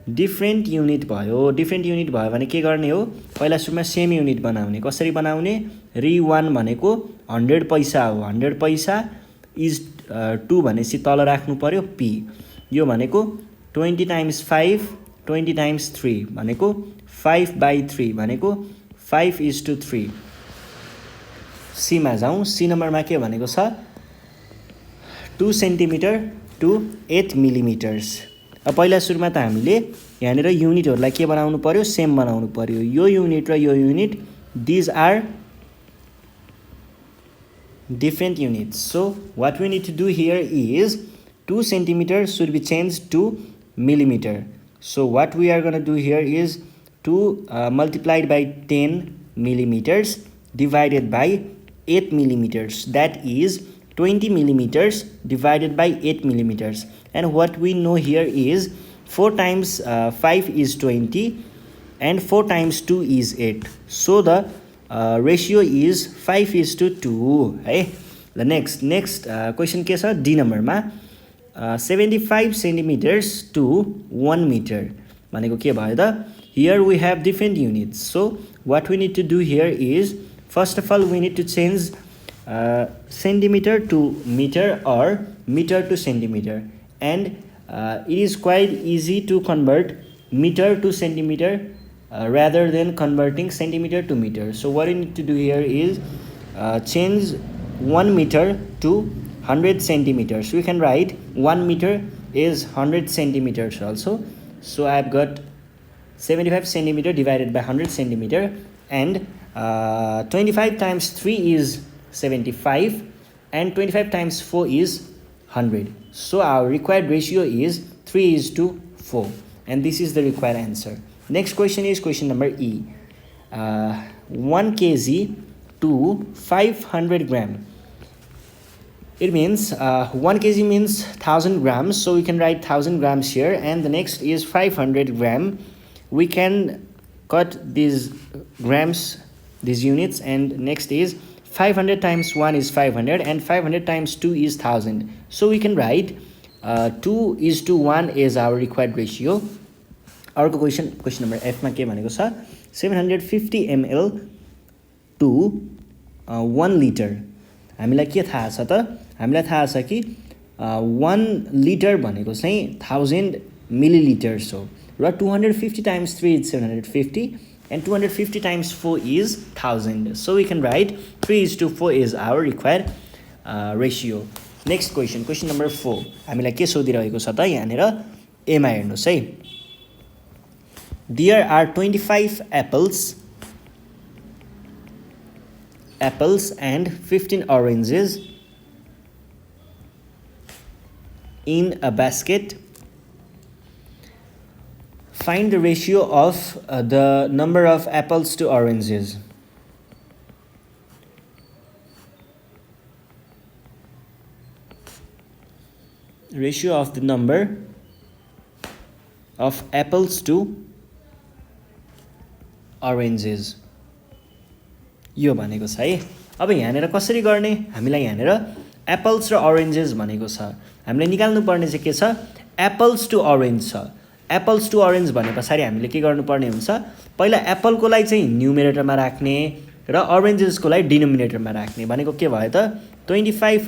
डिफ्रेन्ट युनिट भयो। डिफ्रेन्ट युनिट भयो भने के गर्ने हो, पहिला सुरुमा सेम युनिट बनाउने। कसरी बनाउने, रि1 भनेको 100 पैसा हो, 100 पैसा इज 2 भनेपछि तल राख्नु पर्यो पी। यो भनेको 20 टाइम्स 5, 20 टाइम्स 3 भनेको 5/3 भनेको 5:3। सीमा जाउँ, सी नम्बरमा के भनेको छ, 2 सेन्टिमिटर टु 8 मिलिमिटर्स। अब पहिला सुरुमा त हामीले यहाँनिर युनिटहरूलाई के बनाउनु पर्यो, सेम बनाउनु पर्यो। यो युनिट र यो unit, these are different units. So what we need to do here is 2 centimetre should be changed to millimeter. So what we are going to do here is 2 multiplied by 10 millimeters divided by 8 millimeters. That is 20 millimeters divided by 8 millimeters. And what we know here is 4 times 5 is 20 and 4 times 2 is 8. So the ratio is 5:2. है, the next question के छ, D नम्बरमा 75 centimeters to 1 meter भनेको के भयो त, here we have different units. So what we need to do here is, first of all we need to change centimeter to meter or meter to centimeter, and it is quite easy to convert meter to centimeter rather than converting centimeter to meter. So what we need to do here is change 1 meter to 100 centimeters. We can write 1 meter is 100 centimeters also. So I have got 75 centimeter divided by 100 centimeter, and 25 times 3 is 75 and 25 times 4 is 100. So our required ratio is 3:4, and this is the required answer. Next question is question number E. 1 kg to 500 gram. It means 1 kg means 1000 grams, so we can write 1000 grams here, and the next is 500 gram. We can cut these grams, these units, and next is 500 times 1 is 500 and 500 times 2 is 1000. So we can write 2:1 is our required ratio. अर्को question number F मा के भनेको छ, 750 ml to 1 liter. हामीलाई के थाहा छ त, हामीलाई थाहा छ कि 1 लिटर भनेको चाहिँ 1000 मिलिलिटर्स हो, र 250 times 3 is 750 and 250 times 4 is 1000. So we can write 3:4 is our required ratio. Next question, question number 4. हामीलाई के सोधिरहेको छ त, यहाँनिर एमा हेर्नुहोस् है, there are 25 apples and 15 oranges in a basket. Find the ratio of the number of apples to oranges. Ratio of the number of apples to oranges. यो भनेको छ है। अब यहाँनिर कसरी गर्ने, हामीलाई यहाँनिर एप्पल्स र ऑरेन्जेस भनेको छ, हामीले निकाल्नु पर्ने चाहिँ के छ, एप्पल्स टु ऑरेन्ज छ। एप्पल्स टु ऑरेन्ज भने पछाडि हामीले के गर्नुपर्ने हुन्छ, पहिला एप्पलको लागि चाहिँ न्युमिनेटरमा राख्ने र ऑरेन्जेसको लागि डिनोमिनेटरमा राख्ने। भनेको के भयो त, 25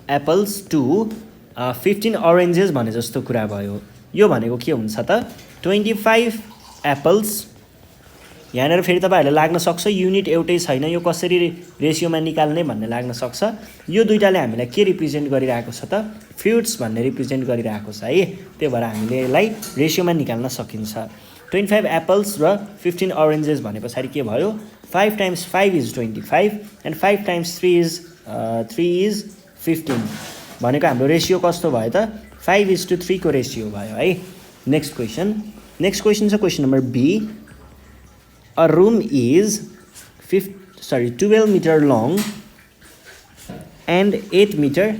एप्पल्स टु 15 ऑरेन्जेस भने जस्तो कुरा भयो। यो भनेको के हुन्छ त, 25 एप्पल्स, यहाँनिर फेरि तपाईहरुलाई लाग्न सक्छ युनिट एउटै छैन, यो कसरी रेशियोमा निकाल्ने भन्ने लाग्न सक्छ। यो दुईटाले हामीलाई के रिप्रेजेन्ट गरिरहेको छ त, फ्रुट्स भन्ने रिप्रेजेन्ट गरिरहेको छ है। त्यही भएर हामीले यसलाई रेशियोमा निकाल्न सकिन्छ। 25 एप्पल्स र 15 ऑरेन्जेस भने पछाडि के भयो, 5 times 5 is 25 and 5 times 3 is 15 भनेको हाम्रो रेशियो कस्तो भयो त, 5:3 को रेशियो भयो है। नेक्स्ट क्वेशन छ question number B. A room is 12 meter long and 8 meter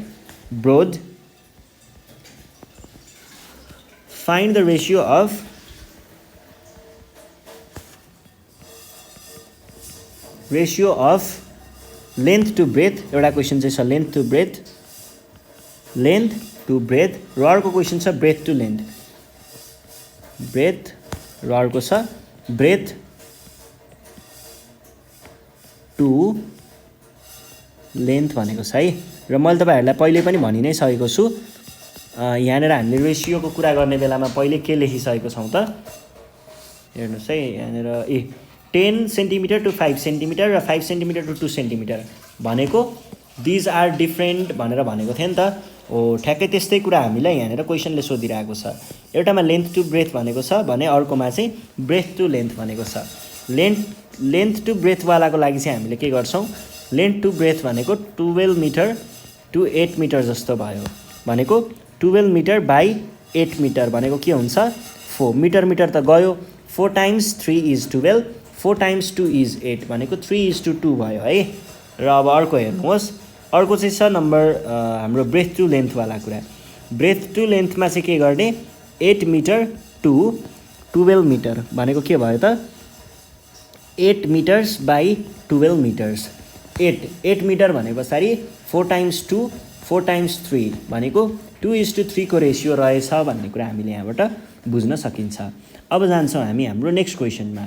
broad. Find the ratio of length to breadth. एउटा क्वेशन चाहिँ छ length to breadth length to breadth र अर्को क्वेसन छ ब्रेथ टु लेन्थ ब्रेथ र अर्को छ ब्रेथ टु लेन्थ भनेको छ है र मैले तपाईहरुलाई पहिले पनि भनि नै सकेको छु यहाँनिर हामीले रेसियोको कुरा गर्ने बेलामा पहिले के लेखिसकेको छौं त हेर्नुस् है यहाँनिर 10 सेन्टिमिटर टु 5 सेन्टिमिटर र 5 सेन्टिमिटर टु 2 सेन्टिमिटर भनेको दिज आर डिफरेन्ट भनेर भनेको थियो नि त हो ठ्याक्कै त्यस्तै कुरा हामीलाई यहाँनिर क्वेसनले सोधिरहेको छ एउटामा लेन्थ टु ब्रेथ भनेको छ भने अर्कोमा चाहिँ ब्रेथ टु लेन्थ भनेको छ लेन्थ टु ब्रेथ वालाको लागि चाहिँ हामीले के गर्छौं लेन्थ टु ब्रेथ भनेको 12 मिटर टु 8 मिटर जस्तो भयो भनेको 12 मिटर बाइ 8 मिटर भनेको के हुन्छ 4 मिटर मिटर त गयो 4 टाइम्स 3 इज 12 4 टाइम्स 2 इज 8 भनेको 3:2 भयो है र अब अर्को हेर्नुहोस् अर्को चाहिँ छ नम्बर हाम्रो ब्रेथ टु लेन्थ वाला कुरा ब्रेथ टु लेन्थमा चाहिँ के गर्ने 8 मिटर टु 12 मिटर भनेको के भयो त 8 मिटर्स बाइ 12 मिटर्स 8 मिटर भनेपछि 4 टाइम्स 2 4 टाइम्स 3 भनेको 2:3 को रेसियो रहेछ भन्ने कुरा हामीले यहाँबाट बुझ्न सकिन्छ अब जान्छौं हामी हाम्रो नेक्स्ट क्वेसनमा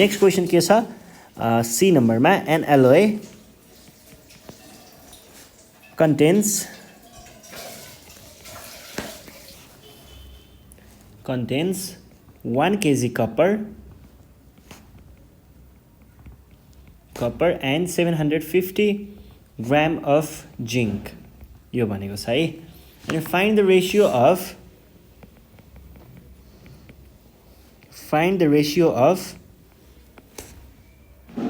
नेक्स्ट क्वेसन के छ सी नम्बरमा an alloy contains 1 kg copper and 750 gram of zinc यो भनेको छ है अनि find the ratio of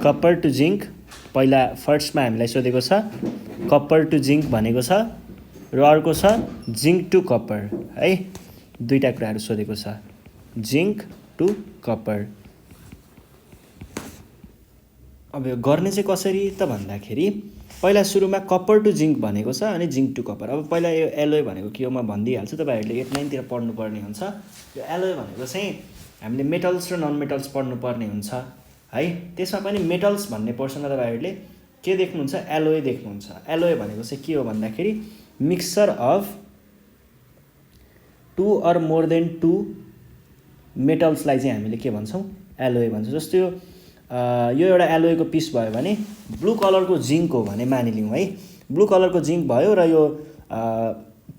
copper to zinc पहिला फर्स्टमा हामीलाई सोधेको छ कपर टु जिंक भनेको छ र अर्को छ जिंक टु कपर है दुईटा कुराहरु सोधेको छ जिंक टु कपर अब यो गर्ने चाहिँ कसरी त भन्दाखेरि पहिला सुरुमा कपर टु जिंक भनेको छ अनि जिंक टु कपर अब पहिला यो एलोय भनेको के हो म भन्दिहाल्छु तपाईहरुले 8 9 तिर पढ्नु पर्ने हुन्छ यो एलोय भनेको चाहिँ हामीले मेटल्स र नन मेटल्स पढ्नु पर्ने हुन्छ है त्यसमा पनि मेटल्स भन्ने पोर्सनमा तपाईहरुले के देख्नुहुन्छ एलोय देख्नुहुन्छ एलोय भनेको चाहिँ के हो भन्दाखेरि mixture of 2 or more than 2 मेटल्सलाई चाहिँ हामीले के भन्छौं एलोय भन्छौं जस्तो यो एउटा एलोयको पिस भयो भने ब्लू कलरको जिंक हो भने मानिलिउँ है ब्लू कलरको जिंक भयो र यो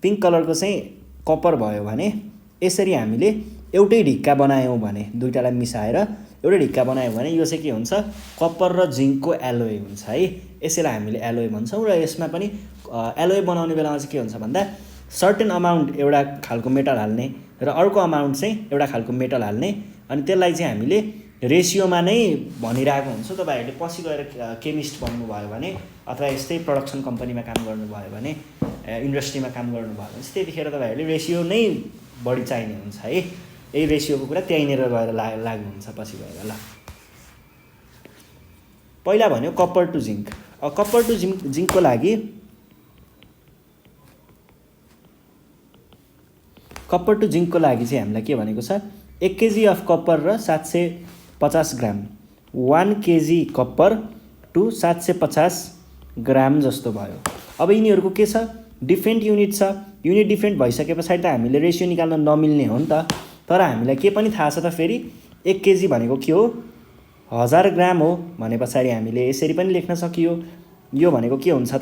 पिंक कलरको चाहिँ कपर भयो भने यसरी हामीले एउटै ढिक्का बनायौं भने दुईटालाई मिसाएर एउटै ढिक्का बनायौं भने यो चाहिँ के हुन्छ कपर र जिंकको एलोय हुन्छ है यसैलाई हामीले एलोय भन्छौं र यसमा पनि एलोय बनाउने बेलामा चाहिँ के हुन्छ भन्दा सर्टेन अमाउन्ट एउटा खालको मेटल हाल्ने र अर्को अमाउन्ट चाहिँ एउटा खालको मेटल हाल्ने अनि त्यसलाई चाहिँ हामीले रेशियोमा नै भनिरहेको हुन्छ तपाईहरुले पछि गएर केमिस्ट बन्नु भयो भने अथवा यस्तै प्रोडक्सन कम्पनीमा काम गर्नु भयो भने इन्डस्ट्रीमा काम गर्नु भयो भने त्यतिखेर तपाईहरुले रेशियो नै बढी चाहिने हुन्छ है यही रेशियोको कुरा त्यहीँनेर गएर लाग्नु हुन्छ पछि गएर ल पहिला भन्यो copper to zinc copper to जिंकको लागि चाहिँ हामीलाई के भनेको छ 1 केजी अफ कपर र 750 ग्राम 1 केजी कपर टु 750 ग्राम जस्तो भयो अब यिनीहरुको के छ डिफरेन्ट युनिट छ युनिट डिफरेन्ट भइसकेपछि त हामीले रेशियो निकाल्न नमिल्ने हो नि त तर हामीलाई के पनि थाहा छ त फेरि 1 केजी भनेको के हो 1000 ग्राम हो भनेपछि हामीले यसरी पनि लेख्न सकियो यो भनेको के हुन्छ त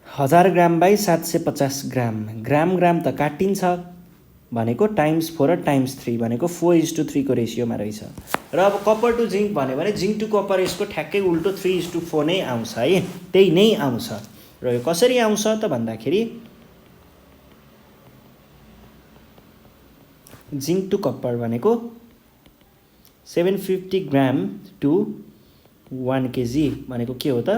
1000 ग्राम बाइ 750 ग्राम ग्राम त काटिन्छ भनेको टाइम्स 4 र टाइम्स 3 भनेको 4:3 को रेशियोमा रहेछ र अब कपर टु जिंक भन्यो भने जिंक टु कपर यसको ठ्याक्कै उल्टो 3:4 नै आउँछ है त्यही नै आउँछ र यो कसरी आउँछ त भन्दाखेरि जिंक टु कपर भनेको 750 ग्राम टु 1 केजी भनेको के हो त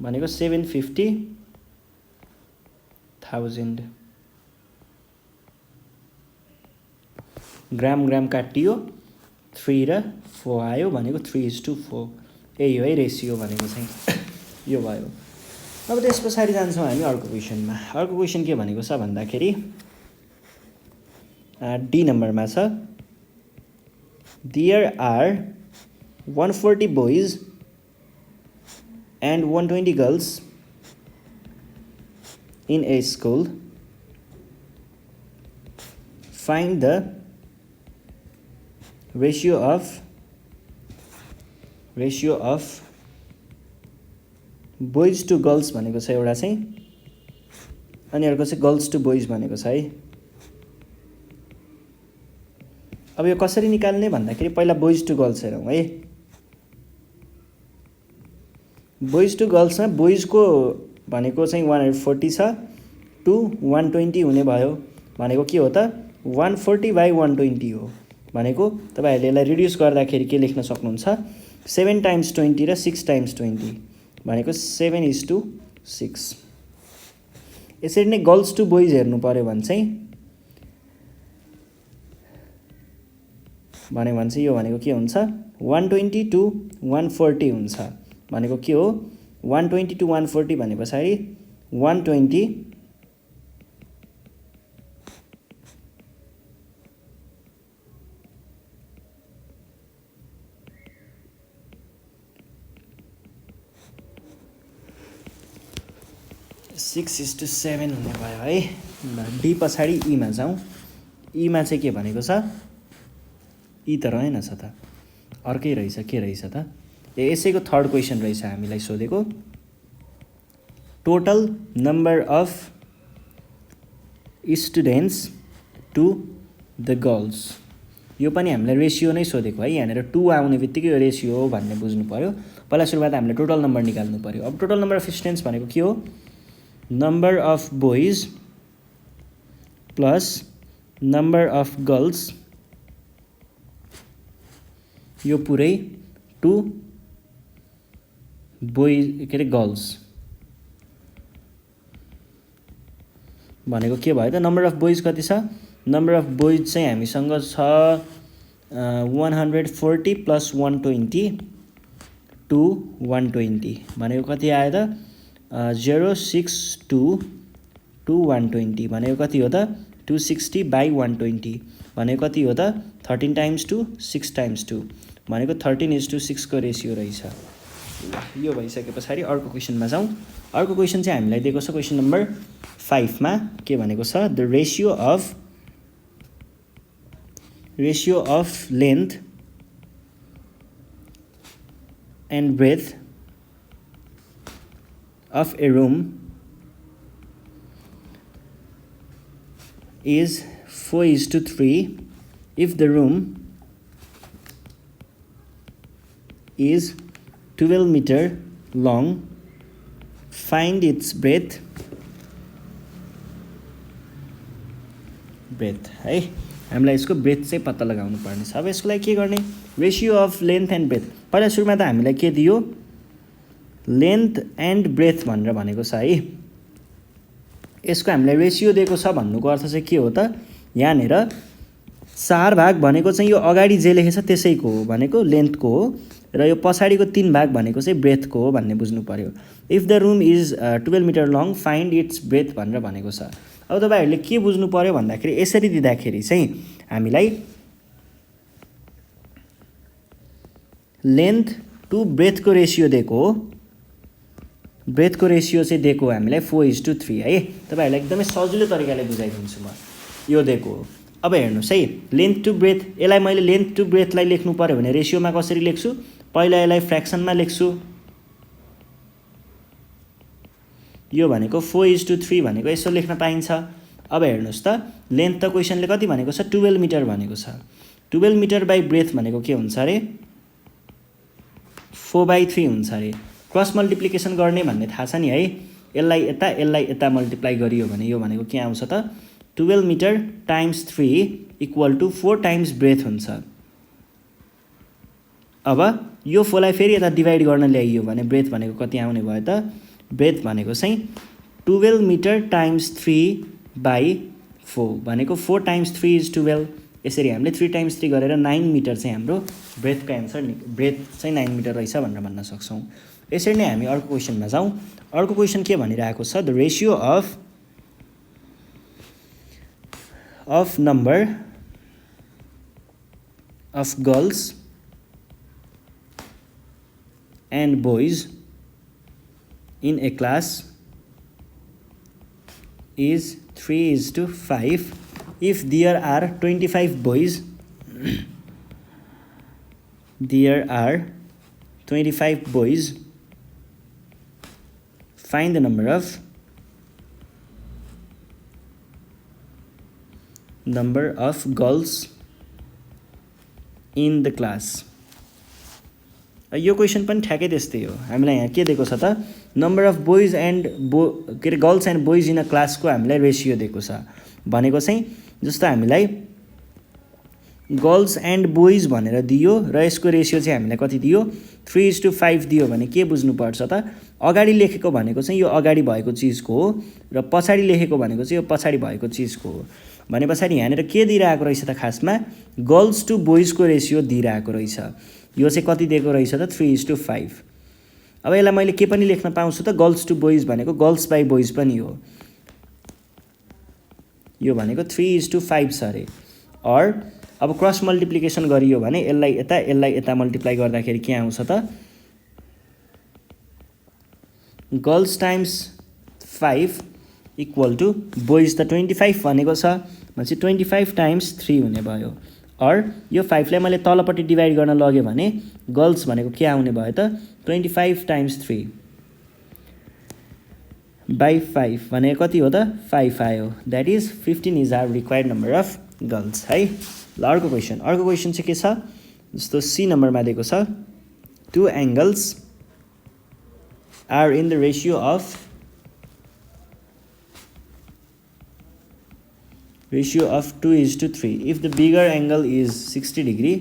भनेको 750,000 ग्राम काटियो 3 र 4 आयो भनेको 3:4 यही हो है रेशियो भनेको चाहिँ यो भयो अब त्यसपछि जान्छौं हामी अर्को क्वेशनमा अर्को क्वेशन के भनेको छ भन्दाखेरि डी नम्बरमा छ there are 140 boys and 120 girls in a school. Find the ratio of boys to girls भनेको छ एउटा चाहिँ, अनि अर्को चाहिँ गर्ल्स टु बोइज भनेको छ है। अब यो कसरी निकाल्ने भन्दाखेरि पहिला बोइज टु गर्ल्स हेरौँ है। बोइज टु गर्ल्समा बोइजको भनेको चाहिँ 140 छ, टु 120 हुने भयो भनेको के हो त 140/120 हो भनेको। तपाईहरुले यसलाई रिड्युस गर्दाखेरि के लेख्न सक्नुहुन्छ 7 × 20 र 6 × 20 भनेको 7:6। यसरी नै गर्ल्स टु बोइज हेर्नु पर्यो भने चाहिँ यो भनेको के हुन्छ 120 to 140 हुन्छ भनेको के हो 120 to 140 भने पछाडी 120 6:7 हुने भयो है। डी पछाडी ई मा जाउँ। ई मा चाहिँ के भनेको छ ई त रहेन छ त अर्कै रहेछ, के रहेछ त यसैको थर्ड क्वेशन रहेछ हामीलाई सोधेको total number of students to the girls. यो पनि हामीलाई रेसियो नै सोधेको है। यहाँनिर 2 आउने बित्तिकै यो रेसियो हो भन्ने बुझ्नु पर्यो। पहिला सुरुवात हामीले टोटल नम्बर निकाल्नु पर्यो। अब टोटल नम्बर अफ स्टुडेन्ट्स भनेको के हो number of boys plus number of girls यो पुरै टु बोइज के अरे गर्ल्स भनेको के भयो त नम्बर अफ बोइज कति छ नम्बर अफ बोइज चाहिँ हामीसँग छ 140 प्लस 120 टु 120 भनेको कति आयो त 062 टु 120 भनेको कति हो त 260/120 भनेको कति हो त 13 × 2 6 × 2 भनेको 13:6 को रेसियो रहेछ। यो भइसके पछाडि अर्को क्वेशनमा जाउँ। अर्को क्वेशन चाहिँ हामीलाई दिएको छ क्वेशन नम्बर 5 मा के भनेको छ the ratio of length and breadth of a room is 4:3 if the room is 12 meter long. Find its breadth है। हामीलाई यसको ब्रेथ चाहिँ पत्ता लगाउनु पर्ने छ। अब यसको लागि के गर्ने ratio of length and breadth. पहिला सुरुमा त हामीलाई के दियो लेन्थ एन्ड ब्रेथ भनेर भनेको छ है। यसको हामीलाई रेसियो दिएको छ भन्नुको अर्थ चाहिँ के हो त यहाँनिर 4 भाग भनेको चाहिँ यो अगाडि जे लेखेछ त्यसैको हो भनेको लेन्थको हो र यो पछाडिको 3 भाग भनेको चाहिँ ब्रेथको हो भन्ने बुझ्नु पर्यो। If the room is 12 metre long find its breadth भनेर भनेको छ। अब तपाईहरुले के बुझ्नु पर्यो भन्दाखेरि यसरी दिँदाखेरि चाहिँ हामीलाई लेन्थ टु ब्रेथको रेसियो दिएको हो। ब्रेथको रेसियो चाहिँ दिएको हामीलाई 4:3 है। तपाईहरुलाई एकदमै सजिलो तरिकाले बुझाइदिन्छु म। यो दिएको हो। अब हेर्नुस् है लेन्थ टु ब्रेथ यसलाई मैले लेन्थ टु ब्रेथलाई लेख्नु पर्यो भने रेसियोमा कसरी लेख्छु पहिला यसलाई फ्र्याक्सनमा लेख्छु। यो भनेको 4:3 भनेको यसो लेख्न पाइन्छ। अब हेर्नुस् त लेन्थ त क्वेशनले कति भनेको छ 12 मिटर भनेको छ। 12 मिटर बाइ ब्रेथ भनेको के हुन्छ अरे 4/3 हुन्छ अरे। क्रस मल्टिप्लिकेसन गर्ने भन्ने थाहा छ नि है। यसलाई यता मल्टिप्लाई गरियो भने यो भनेको के आउँछ त 12 metre times 3 equal to 4 times breadth हुन्छ। अब यो 4 लाई फेरि यता डिभाइड गर्न ल्याइयो भने ब्रेथ भनेको कति आउने भयो त ब्रेथ भनेको चाहिँ 12 मिटर टाइम्स 3/4 भनेको 4 टाइम्स 3 इज 12। यसरी हामीले 3 टाइम्स 3 गरेर 9 मिटर चाहिँ हाम्रो ब्रेथको एन्सर ब्रेथ चाहिँ 9 मिटर रहेछ भनेर भन्न सक्छौँ। यसरी नै हामी अर्को क्वेशनमा जाउँ। अर्को क्वेशन के भनिरहेको छ the ratio of number of girls and boys in a class is 3:5. If there are 25 boys, there are 25 boys, find the number of girls in the class. यो क्वेसन पनि ठ्याक्कै त्यस्तै हो। हामीलाई यहाँ के दिएको छ त, नम्बर अफ बोइज एन्ड के अरे girls and boys in a क्लासको हामीलाई रेसियो दिएको छ। भनेको चाहिँ जस्तो हामीलाई गर्ल्स एन्ड बोइज भनेर दियो र यसको रेसियो चाहिँ हामीलाई कति दियो, 3:5 दियो भने के बुझ्नुपर्छ त, अगाडि लेखेको भनेको चाहिँ यो अगाडि भएको चिजको हो र पछाडि लेखेको भनेको चाहिँ यो पछाडि भएको चिजको हो। भने पछाडि यहाँनिर के दिइरहेको रहेछ त, खासमा गर्ल्स टु बोइजको रेसियो दिइरहेको रहेछ। यो चाहिँ कति दिएको रहेछ त, 3:5। अब यसलाई मैले के पनि लेख्न पाउँछु त, गर्ल्स टु बोइज भनेको गर्ल्स बाई बोइज पनि हो। यो भनेको 3:5 छ अरे। अर अब क्रस मल्टिप्लिकेसन गरियो भने यसलाई यता मल्टिप्लाई गर्दाखेरि के आउँछ त, girls times 5 equal to boys त 25 भनेको छ भनेपछि 25 टाइम्स 3 हुने भयो। अर यो 5 लाई मैले तलपट्टि डिभाइड गर्न लग्यो भने गर्ल्स भनेको के आउने भयो त, 25 टाइम्स 3 बाई 5 भनेको कति हो त, 5 आयो। That is 15 is our required number of girls है। ल अर्को क्वेसन चाहिँ के छ, जस्तो सी नम्बरमा दिएको छ, 2 angles are in the ratio of 2:3. If the bigger angle is 60 degree,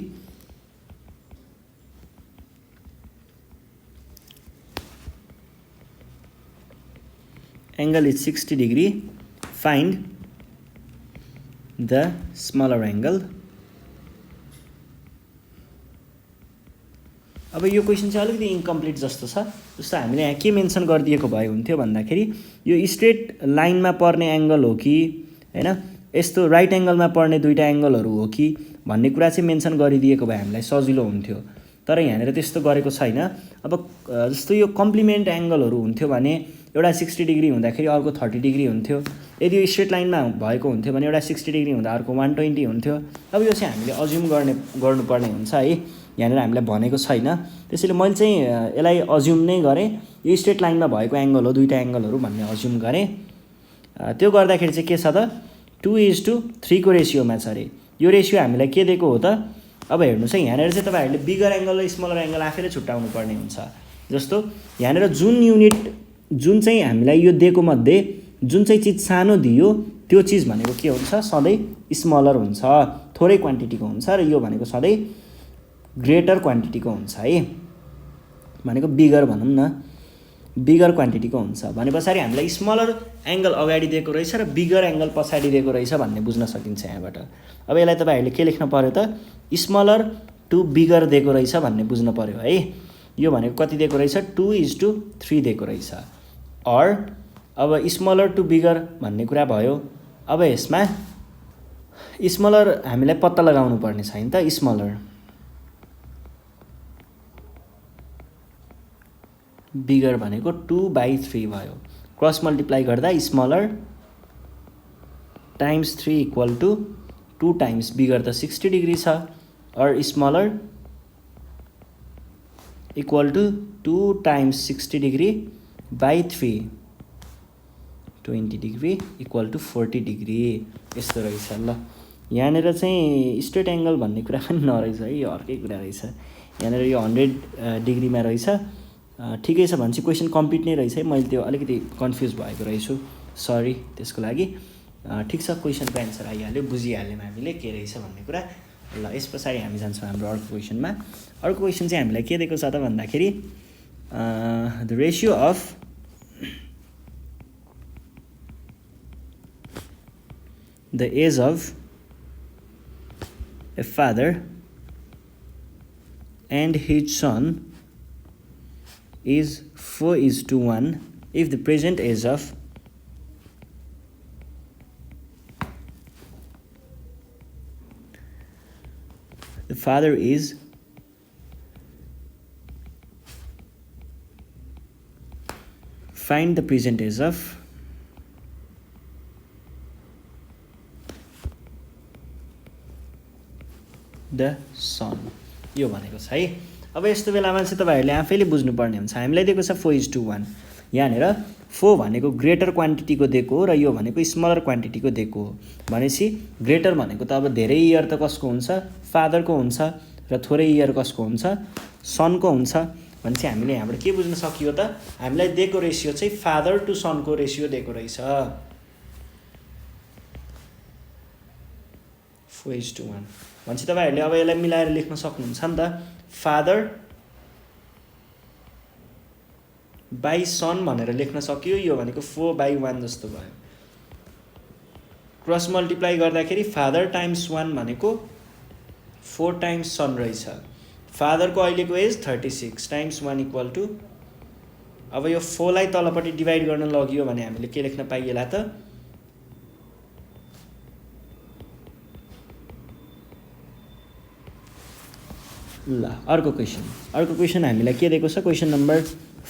find the smaller angle. अब यो क्वेसन चाहिँ अलिकति इन्कम्प्लिट जस्तो छ। जस्तो हामीले यहाँ के मेन्सन गरिदिएको भए हुन्थ्यो भन्दाखेरि यो स्ट्रेट लाइनमा पर्ने एङ्गल हो कि हैन, यस्तो राइट एङ्गलमा पर्ने दुईटा एङ्गलहरू हो कि भन्ने कुरा चाहिँ मेन्सन गरिदिएको भए हामीलाई सजिलो हुन्थ्यो। तर यहाँनिर त्यस्तो गरेको छैन। अब जस्तो यो कम्प्लिमेन्ट एङ्गलहरू हुन्थ्यो भने एउटा 60 डिग्री हुँदाखेरि अर्को 30 डिग्री हुन्थ्यो। यदि यो स्ट्रेट लाइनमा भएको हुन्थ्यो भने एउटा 60 डिग्री हुँदा अर्को 120 हुन्थ्यो। अब यो चाहिँ हामीले अज्युम गर्नुपर्ने हुन्छ है, यहाँनिर हामीलाई भनेको छैन। त्यसैले मैले चाहिँ यसलाई अज्युम नै गरेँ, यो स्ट्रेट लाइनमा भएको एङ्गल हो, दुईटा एङ्गलहरू भन्ने अज्युम गरेँ। त्यो गर्दाखेरि चाहिँ के छ त, 2:3 को रेसियोमा छ अरे। यो रेसियो हामीलाई के दिएको हो त, अब हेर्नुहोस् है, यहाँनिर चाहिँ तपाईँहरूले बिगर एङ्गल र स्मलर एङ्गल आफैले छुट्याउनु पर्ने हुन्छ। जस्तो यहाँनिर जुन चाहिँ हामीलाई यो दिएको मध्ये जुन चाहिँ चिज सानो दियो त्यो चिज भनेको के हुन्छ, सधैँ स्मलर हुन्छ, थोरै क्वान्टिटीको हुन्छ, र यो भनेको सधैँ ग्रेटर क्वान्टिटीको हुन्छ है, भनेको बिगर भनौँ न, बिगर क्वान्टिटीको हुन्छ। भने पछाडि हामीलाई स्मलर एङ्गल अगाडि दिएको रहेछ र बिगर एङ्गल पछाडि दिएको रहेछ भन्ने बुझ्न सकिन्छ यहाँबाट। अब यसलाई तपाईँहरूले के लेख्न पर्यो त, स्मलर टु बिगर दिएको रहेछ भन्ने बुझ्न पर्यो है। यो भनेको कति दिएको रहेछ, 2:3 दिएको रहेछ। अर अब स्मलर टु बिगर भन्ने कुरा भयो। अब यसमा स्मलर हामीलाई पत्ता लगाउनु पर्ने छ नि त, स्मलर बिगर भनेको 2/3 भयो। क्रस मल्टिप्लाई गर्दा smaller times 3 equal to 2 times bigger त 60 डिग्री छ, और smaller equal to 2 times 60 degree by 3 20 degree equal to 40 degree यस्तो रहेछ। ल यहाँनिर चाहिँ स्ट्रेट एङ्गल भन्ने कुरा पनि नरहेछ है, यो अर्कै कुरा रहेछ। यहाँनिर यो 100 डिग्रीमा रहेछ। ठिकै छ भने चाहिँ क्वेसन कम्प्लिट नै रहेछ है, मैले त्यो अलिकति कन्फ्युज भएको रहेछु, सरी त्यसको लागि। ठिक छ, क्वेसनको एन्सर आइहाल्यो, बुझिहाल्यौँ हामीले के रहेछ भन्ने कुरा। ल यस पछाडि हामी जान्छौँ हाम्रो अर्को क्वेसनमा। अर्को क्वेसन चाहिँ हामीलाई के दिएको छ त भन्दाखेरि the ratio of the age of a father and his son is 4:1 if the present age of the father is find the present age of the son, यो भनेको छ है। अब यस्तो बेलामा चाहिँ तपाईँहरूले आफैले बुझ्नुपर्ने हुन्छ। हामीलाई दिएको छ 4:1, यहाँनिर 4 भनेको ग्रेटर क्वान्टिटीको दिएको हो र यो भनेको स्मलर क्वान्टिटीको दिएको हो। भनेपछि ग्रेटर भनेको त अब धेरै इयर त कसको हुन्छ, फादरको हुन्छ, र थोरै इयर कसको हुन्छ, सनको हुन्छ। भनेपछि हामीले यहाँबाट के बुझ्न सकियो त, हामीलाई दिएको रेसियो चाहिँ फादर टु सनको रेसियो दिएको रहेछ। 4:1 भनेपछि तपाईँहरूले अब यसलाई मिलाएर लेख्न सक्नुहुन्छ नि त, फादर बाई सन भनेर लेख्न सकियो। यो भनेको 4/1 जस्तो भयो। क्रस मल्टिप्लाई गर्दाखेरि फादर टाइम्स 1 भनेको 4 टाइम्स सन रहेछ। फादरको अहिलेको एज 36 टाइम्स 1 इक्वल टु, अब यो 4 लाई तलपट्टि डिभाइड गर्न लगियो भने हामीले के लेख्न पाइएला त, ल अर्को क्वेसन हामीलाई के दिएको छ, क्वेसन नम्बर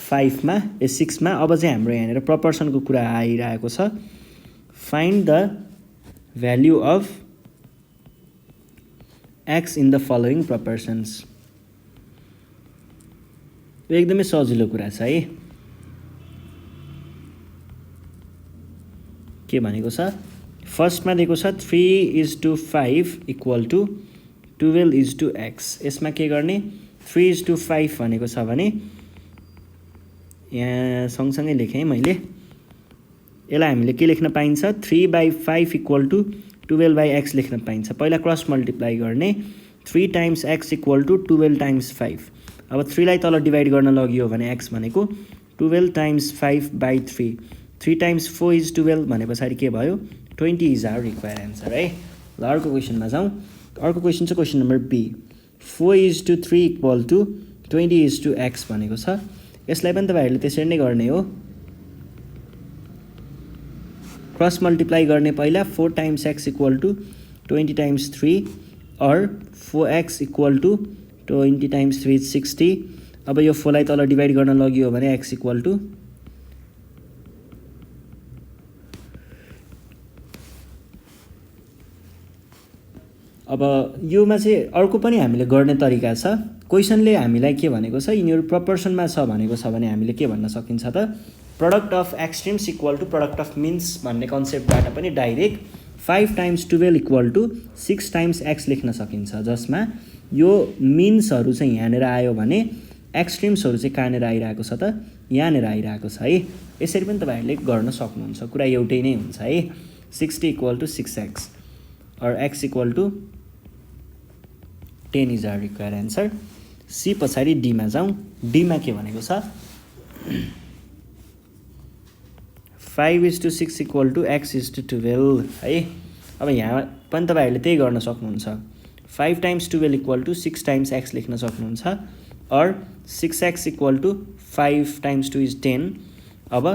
5 मा 6 मा। अब चाहिँ हाम्रो यहाँनिर प्रपोर्सनको कुरा आइरहेको छ। Find the value of x in the following proportions. यो एकदमै सजिलो कुरा छ है। के भनेको छ, फर्स्टमा दिएको छ 3:5 इक्वल टु 12:x। यसमा के गर्ने, 3:5 भनेको छ भने यहाँ सँगसँगै लेखेँ मैले, यसलाई हामीले के लेख्न पाइन्छ, 3/5 इक्वल टु 12/x लेख्न पाइन्छ। पहिला क्रस मल्टिप्लाई गर्ने, 3 times x equal to 12 times 5। अब 3 लाई तल डिभाइड गर्न लगियो भने x भनेको 12 टाइम्स 5/3। 3 टाइम्स 4:12 भने पछाडि के भयो, 20 इज आवर रिक्वायर एन्सर है। ल अर्को क्वेसनमा जाउँ। अर्को क्वेसन चाहिँ question number B. 4:3 equal to 20:x भनेको छ। यसलाई पनि तपाईँहरूले त्यसरी नै गर्ने हो, क्रस मल्टिप्लाई गर्ने पहिला 4 times x equal to 20 times 3 और 4x इक्वल टु 20 टाइम्स 3 60। अब यो 4 लाई तल डिभाइड गर्न लगियो भने x इक्वल टु, अब योमा चाहिँ अर्को पनि हामीले गर्ने तरिका छ। क्वेसनले हामीलाई के भनेको छ, यिनीहरू प्रपोर्सनमा छ भनेको छ भने हामीले के भन्न सकिन्छ त, product of extremes equal to product of means भन्ने कन्सेप्टबाट पनि direct 5 times 12 equal to 6 times x लेख्न सकिन्छ, जसमा यो मिन्सहरू चाहिँ यहाँनिर आयो भने एक्सट्रिम्सहरू चाहिँ कहाँनिर आइरहेको छ त, यहाँनिर आइरहेको छ है। यसरी पनि तपाईँहरूले गर्न सक्नुहुन्छ, कुरा एउटै नै हुन्छ है। 60 इक्वल टु 6x और x equal to 10 is our require answer. C पछाडि डीमा जाउँ। डीमा के भनेको छ, 5:6 इक्वल टु x:12 है। अब यहाँ पनि तपाईँहरूले त्यही गर्न सक्नुहुन्छ, 5 times 12 equal to 6 times x लेख्न सक्नुहुन्छ, और 6x equal to 5 times 2 is 10। अब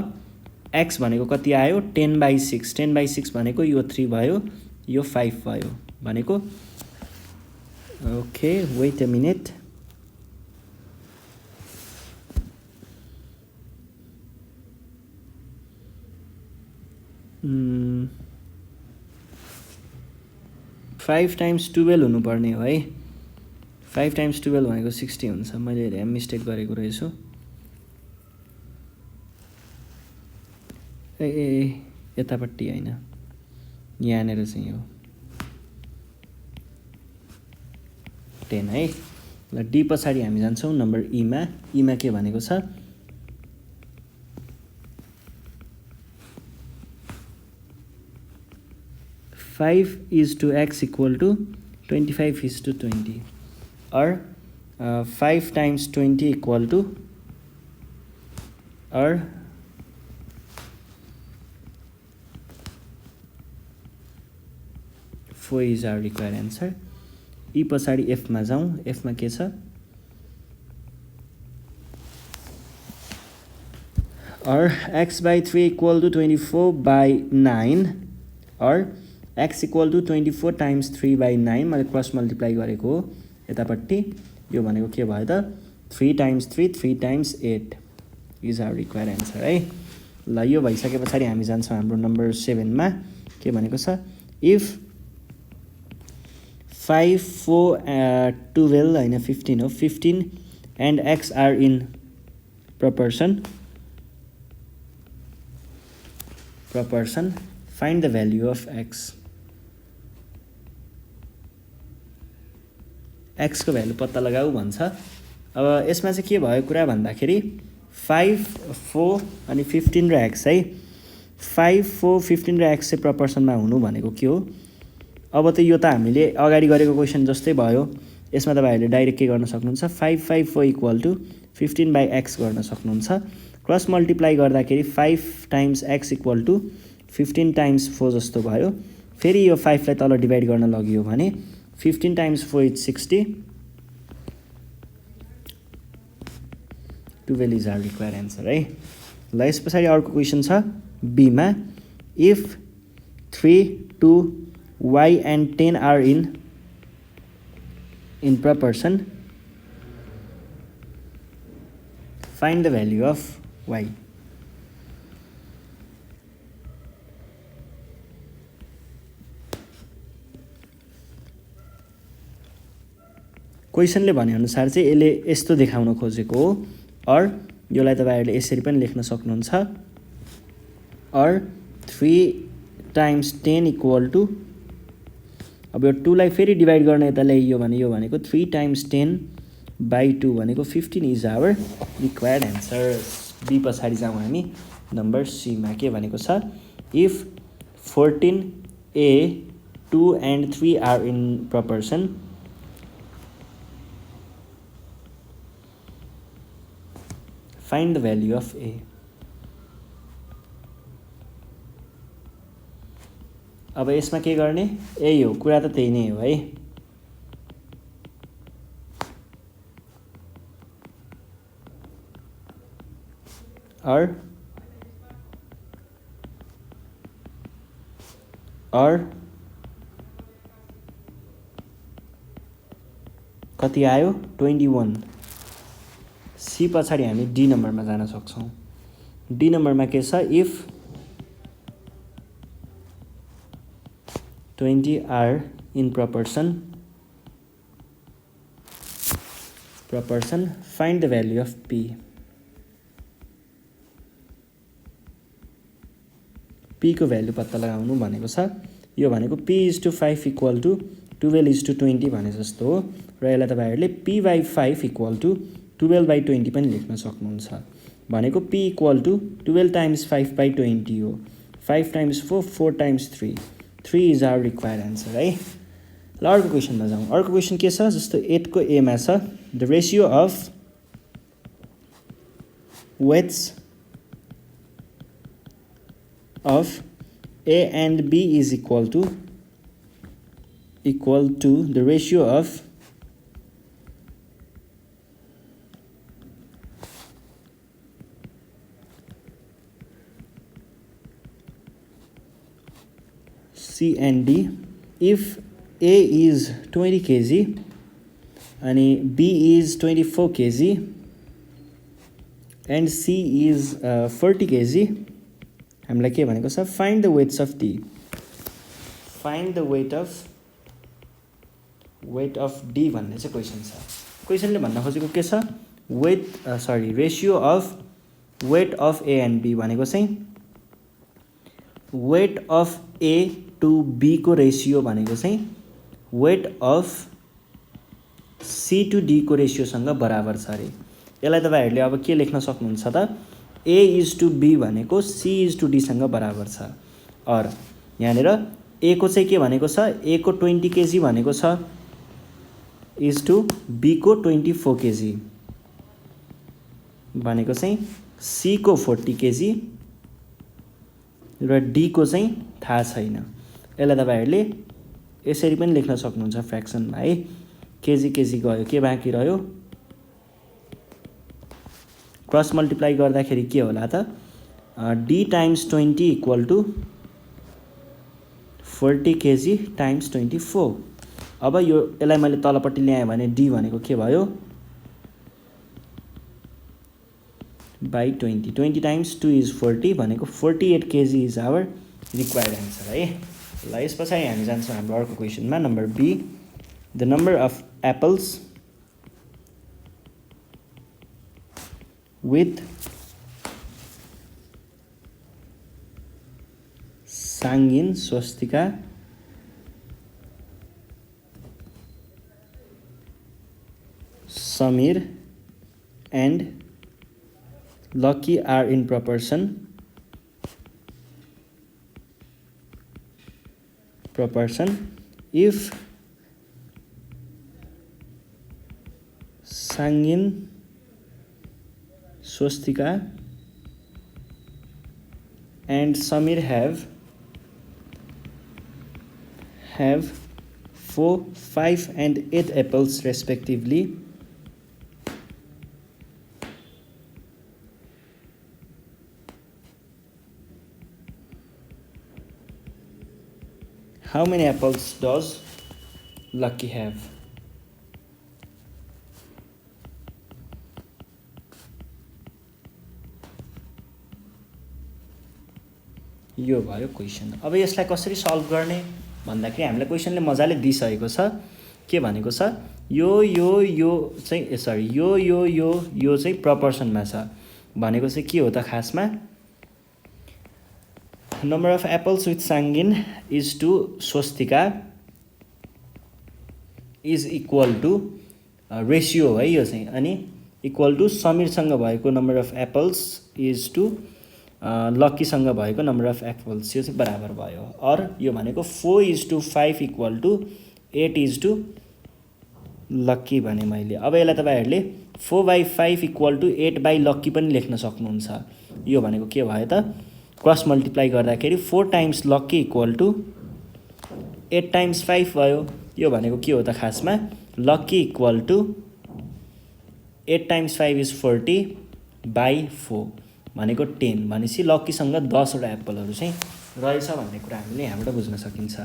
x भनेको कति आयो, 10/6। 10/6 भनेको यो 3 भयो, यो 5 भयो भनेको। Okay weight a minute, five times 12 हुनुपर्ने हो है। 5 टाइम्स 12 भनेको 60 हुन्छ। मैले यहाँ मिस्टेक गरेको रहेछु। ए यतापट्टि होइन, यहाँनिर चाहिँ हो 10 है। ल डी पछाडि हामी जान्छौँ नम्बर ईमा। ईमा के भनेको छ, 5:x इक्वल टु 25:20 और 5 टाइम्स 20 इक्वल टू और 4 इज आवर रिक्वायर एन्सर। यी पछाडि एफमा जाउँ। एफमा के छ, और x/3 इक्वल टू 24/9 और x इक्वल टू 24 टाइम्स 3/9। मैले क्रस मल्टिप्लाई गरेको हो यतापट्टि। यो भनेको के भयो त, 3 times 3 3 times 8 is our require answer है। ल यो भइसके पछाडि हामी जान्छौँ हाम्रो नम्बर 7 मा के भनेको छ इफ 5 4 12 हैन 15 हो 15 and x are in proportion find the value of x को भ्यालु पत्ता लगाऊ भन्छ। अब यसमा चाहिँ के भयो कुरा भन्दाखेरि 5 4 अनि 15 र x है 5 4 15 र x चाहिँ प्रपोर्सनमा हुनु भनेको के हो। अब त यो त हामीले अगाडि गरेको क्वेशन जस्तै भयो। यसमा तपाईहरुले डाइरेक्ट के गर्न सक्नुहुन्छ 5 5 4 इक्वल टु 15 बाइ x गर्न सक्नुहुन्छ। क्रस मल्टिप्लाई गर्दाखेरि 5 times x equal to 15 times 4 जस्तो भयो। फेरि यो 5 लाई तल डिभाइड गर्न लगियो भने 15 times 4 is 60 12 is our required answer है। ल यस पछाडि अर्को क्वेशन छ बी मा if 3 2 y and 10 are in proportion find the value of y। क्वेशनले भने अनुसार चाहिँ यसले यस्तो देखाउन खोजेको हो और योलाई तपाईहरुले यसरी पनि लेख्न सक्नुहुन्छ और 3 टाइम्स 10 इक्वल टु अब यो 2 लाई फेरि डिभाइड गर्न यता ल्याइयो भने यो भनेको 3 टाइम्स 10 बाइ 2 भनेको 15 is our required answer. B पछाडि जाउँ हामी नम्बर सी मा के भनेको छ if 14a 2 and 3 are in proportion find the value of a। अब यसमा के गर्ने यही हो कुरा त त्यही नै हो है। और कति आयो 21। सी पछाडि हामी डी नम्बरमा जान सक्छौं। डी नम्बरमा के छ if 20 are in proportion find the value of p। p को भ्यालु पत्ता लगाउनु भनेको छ। यो भनेको p is to 5 equal to 12 is to 20 भने जस्तो हो र यसलाई तपाईहरुले p by 5 equal to 12 by 20 पनि लेख्न सक्नुहुन्छ। भनेको p equal to 12 times 5 by 20 हो। 5 times 4 4 times 3 3 is our required answer है। ल अर्को क्वेशनमा जाउँ। अर्को क्वेशन के छ जस्तो 8 को a मा छ the ratio of weights of a and b is equal to the ratio of C and D if A is 20 kg and B is 24 kg and C is 40 kg हामीलाई के भनेको छ find the weights of D। find the weight of D भन्ने चाहिँ क्वेशन छ। क्वेशनले भन्न खोजेको के छ ratio of weight of A and B भनेको चाहिँ weight of A to B को रेशियो भनेको चाहिँ weight of C to D को रेशियो सँग बराबर छ रे। यसलाई तपाईहरुले अब के लेख्न सक्नुहुन्छ त A is to B भनेको C is to D सँग बराबर छ और यहाँनेर A को चाहिँ के भनेको छ A को 20 kg भनेको छ is to B को 24 kg भनेको चाहिँ C को 40 kg र D को चाहिँ थाहा छैन। यसलाई तपाईहरुले यसरी पनि लेख्न सक्नुहुन्छ फ्र्याक्सनमा है। केजी केजी गयो के बाँकी रह्यो क्रस मल्टिप्लाई गर्दाखेरि के होला त D times 20 equal to 40 kg times 24। अब यो यसलाई मैले तलपट्टि ल्याएँ भने D भनेको के भयो बाई 20 20 टाइम्स 2 इज 40 भनेको 48 KG is our required answer है। ल यस पछाडि हामी जान्छौँ हाम्रो अर्को क्वेसनमा number b the number of apples with Sangin Swastika Samir and Lucky are in proportion if Sangin, Swastika and Samir have 4, 5 and 8 apples respectively. How many apples does Lucky have? यो भयो क्वेसन। अब यसलाई कसरी सल्भ गर्ने भन्दाखेरि हामीलाई क्वेसनले मजाले दिइसकेको छ। के भनेको छ यो चाहिँ सरी यो चाहिँ प्रपोर्सनमा छ भनेको चाहिँ के हो त खासमा number of apples with Sangin is to Swastika is equal to ratio है यो चाहिँ अनि इक्वल टु समीरसँग भएको number of apples is to लक्कीसँग भएको नम्बर अफ एप्पल्स यो चाहिँ बराबर भयो। अर यो भनेको 4 is to 5 equal to 8 is to lucky भने मैले। अब यसलाई तपाईँहरूले 4/5 इक्वल टु 8 लक्की पनि लेख्न सक्नुहुन्छ। यो भनेको के भयो त क्रस मल्टिप्लाई गर्दाखेरि 4 times lucky equal to 8 times 5 भयो। यो भनेको के हो त खासमा lucky equal to 8 times 5 is 40/4 भनेको 10 भनेपछि लक्कीसँग 10वटा एप्पलहरू चाहिँ रहेछ भन्ने कुरा हामीले यहाँबाट बुझ्न सकिन्छ।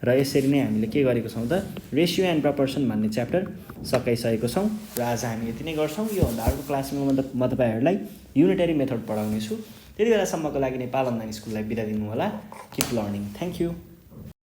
र यसरी नै हामीले के गरेको छौँ त रेसियो एन्ड प्रपोर्सन भन्ने च्याप्टर सकाइसकेको छौँ र आज हामी यति नै गर्छौँ। योभन्दा अर्को क्लासमा म तपाईँहरूलाई युनिटरी मेथड पढाउनेछु। त्यति बेलासम्मको लागि नेपाल अनलाइन स्कुललाई बिदा दिनु होला। Keep learning. Thank you.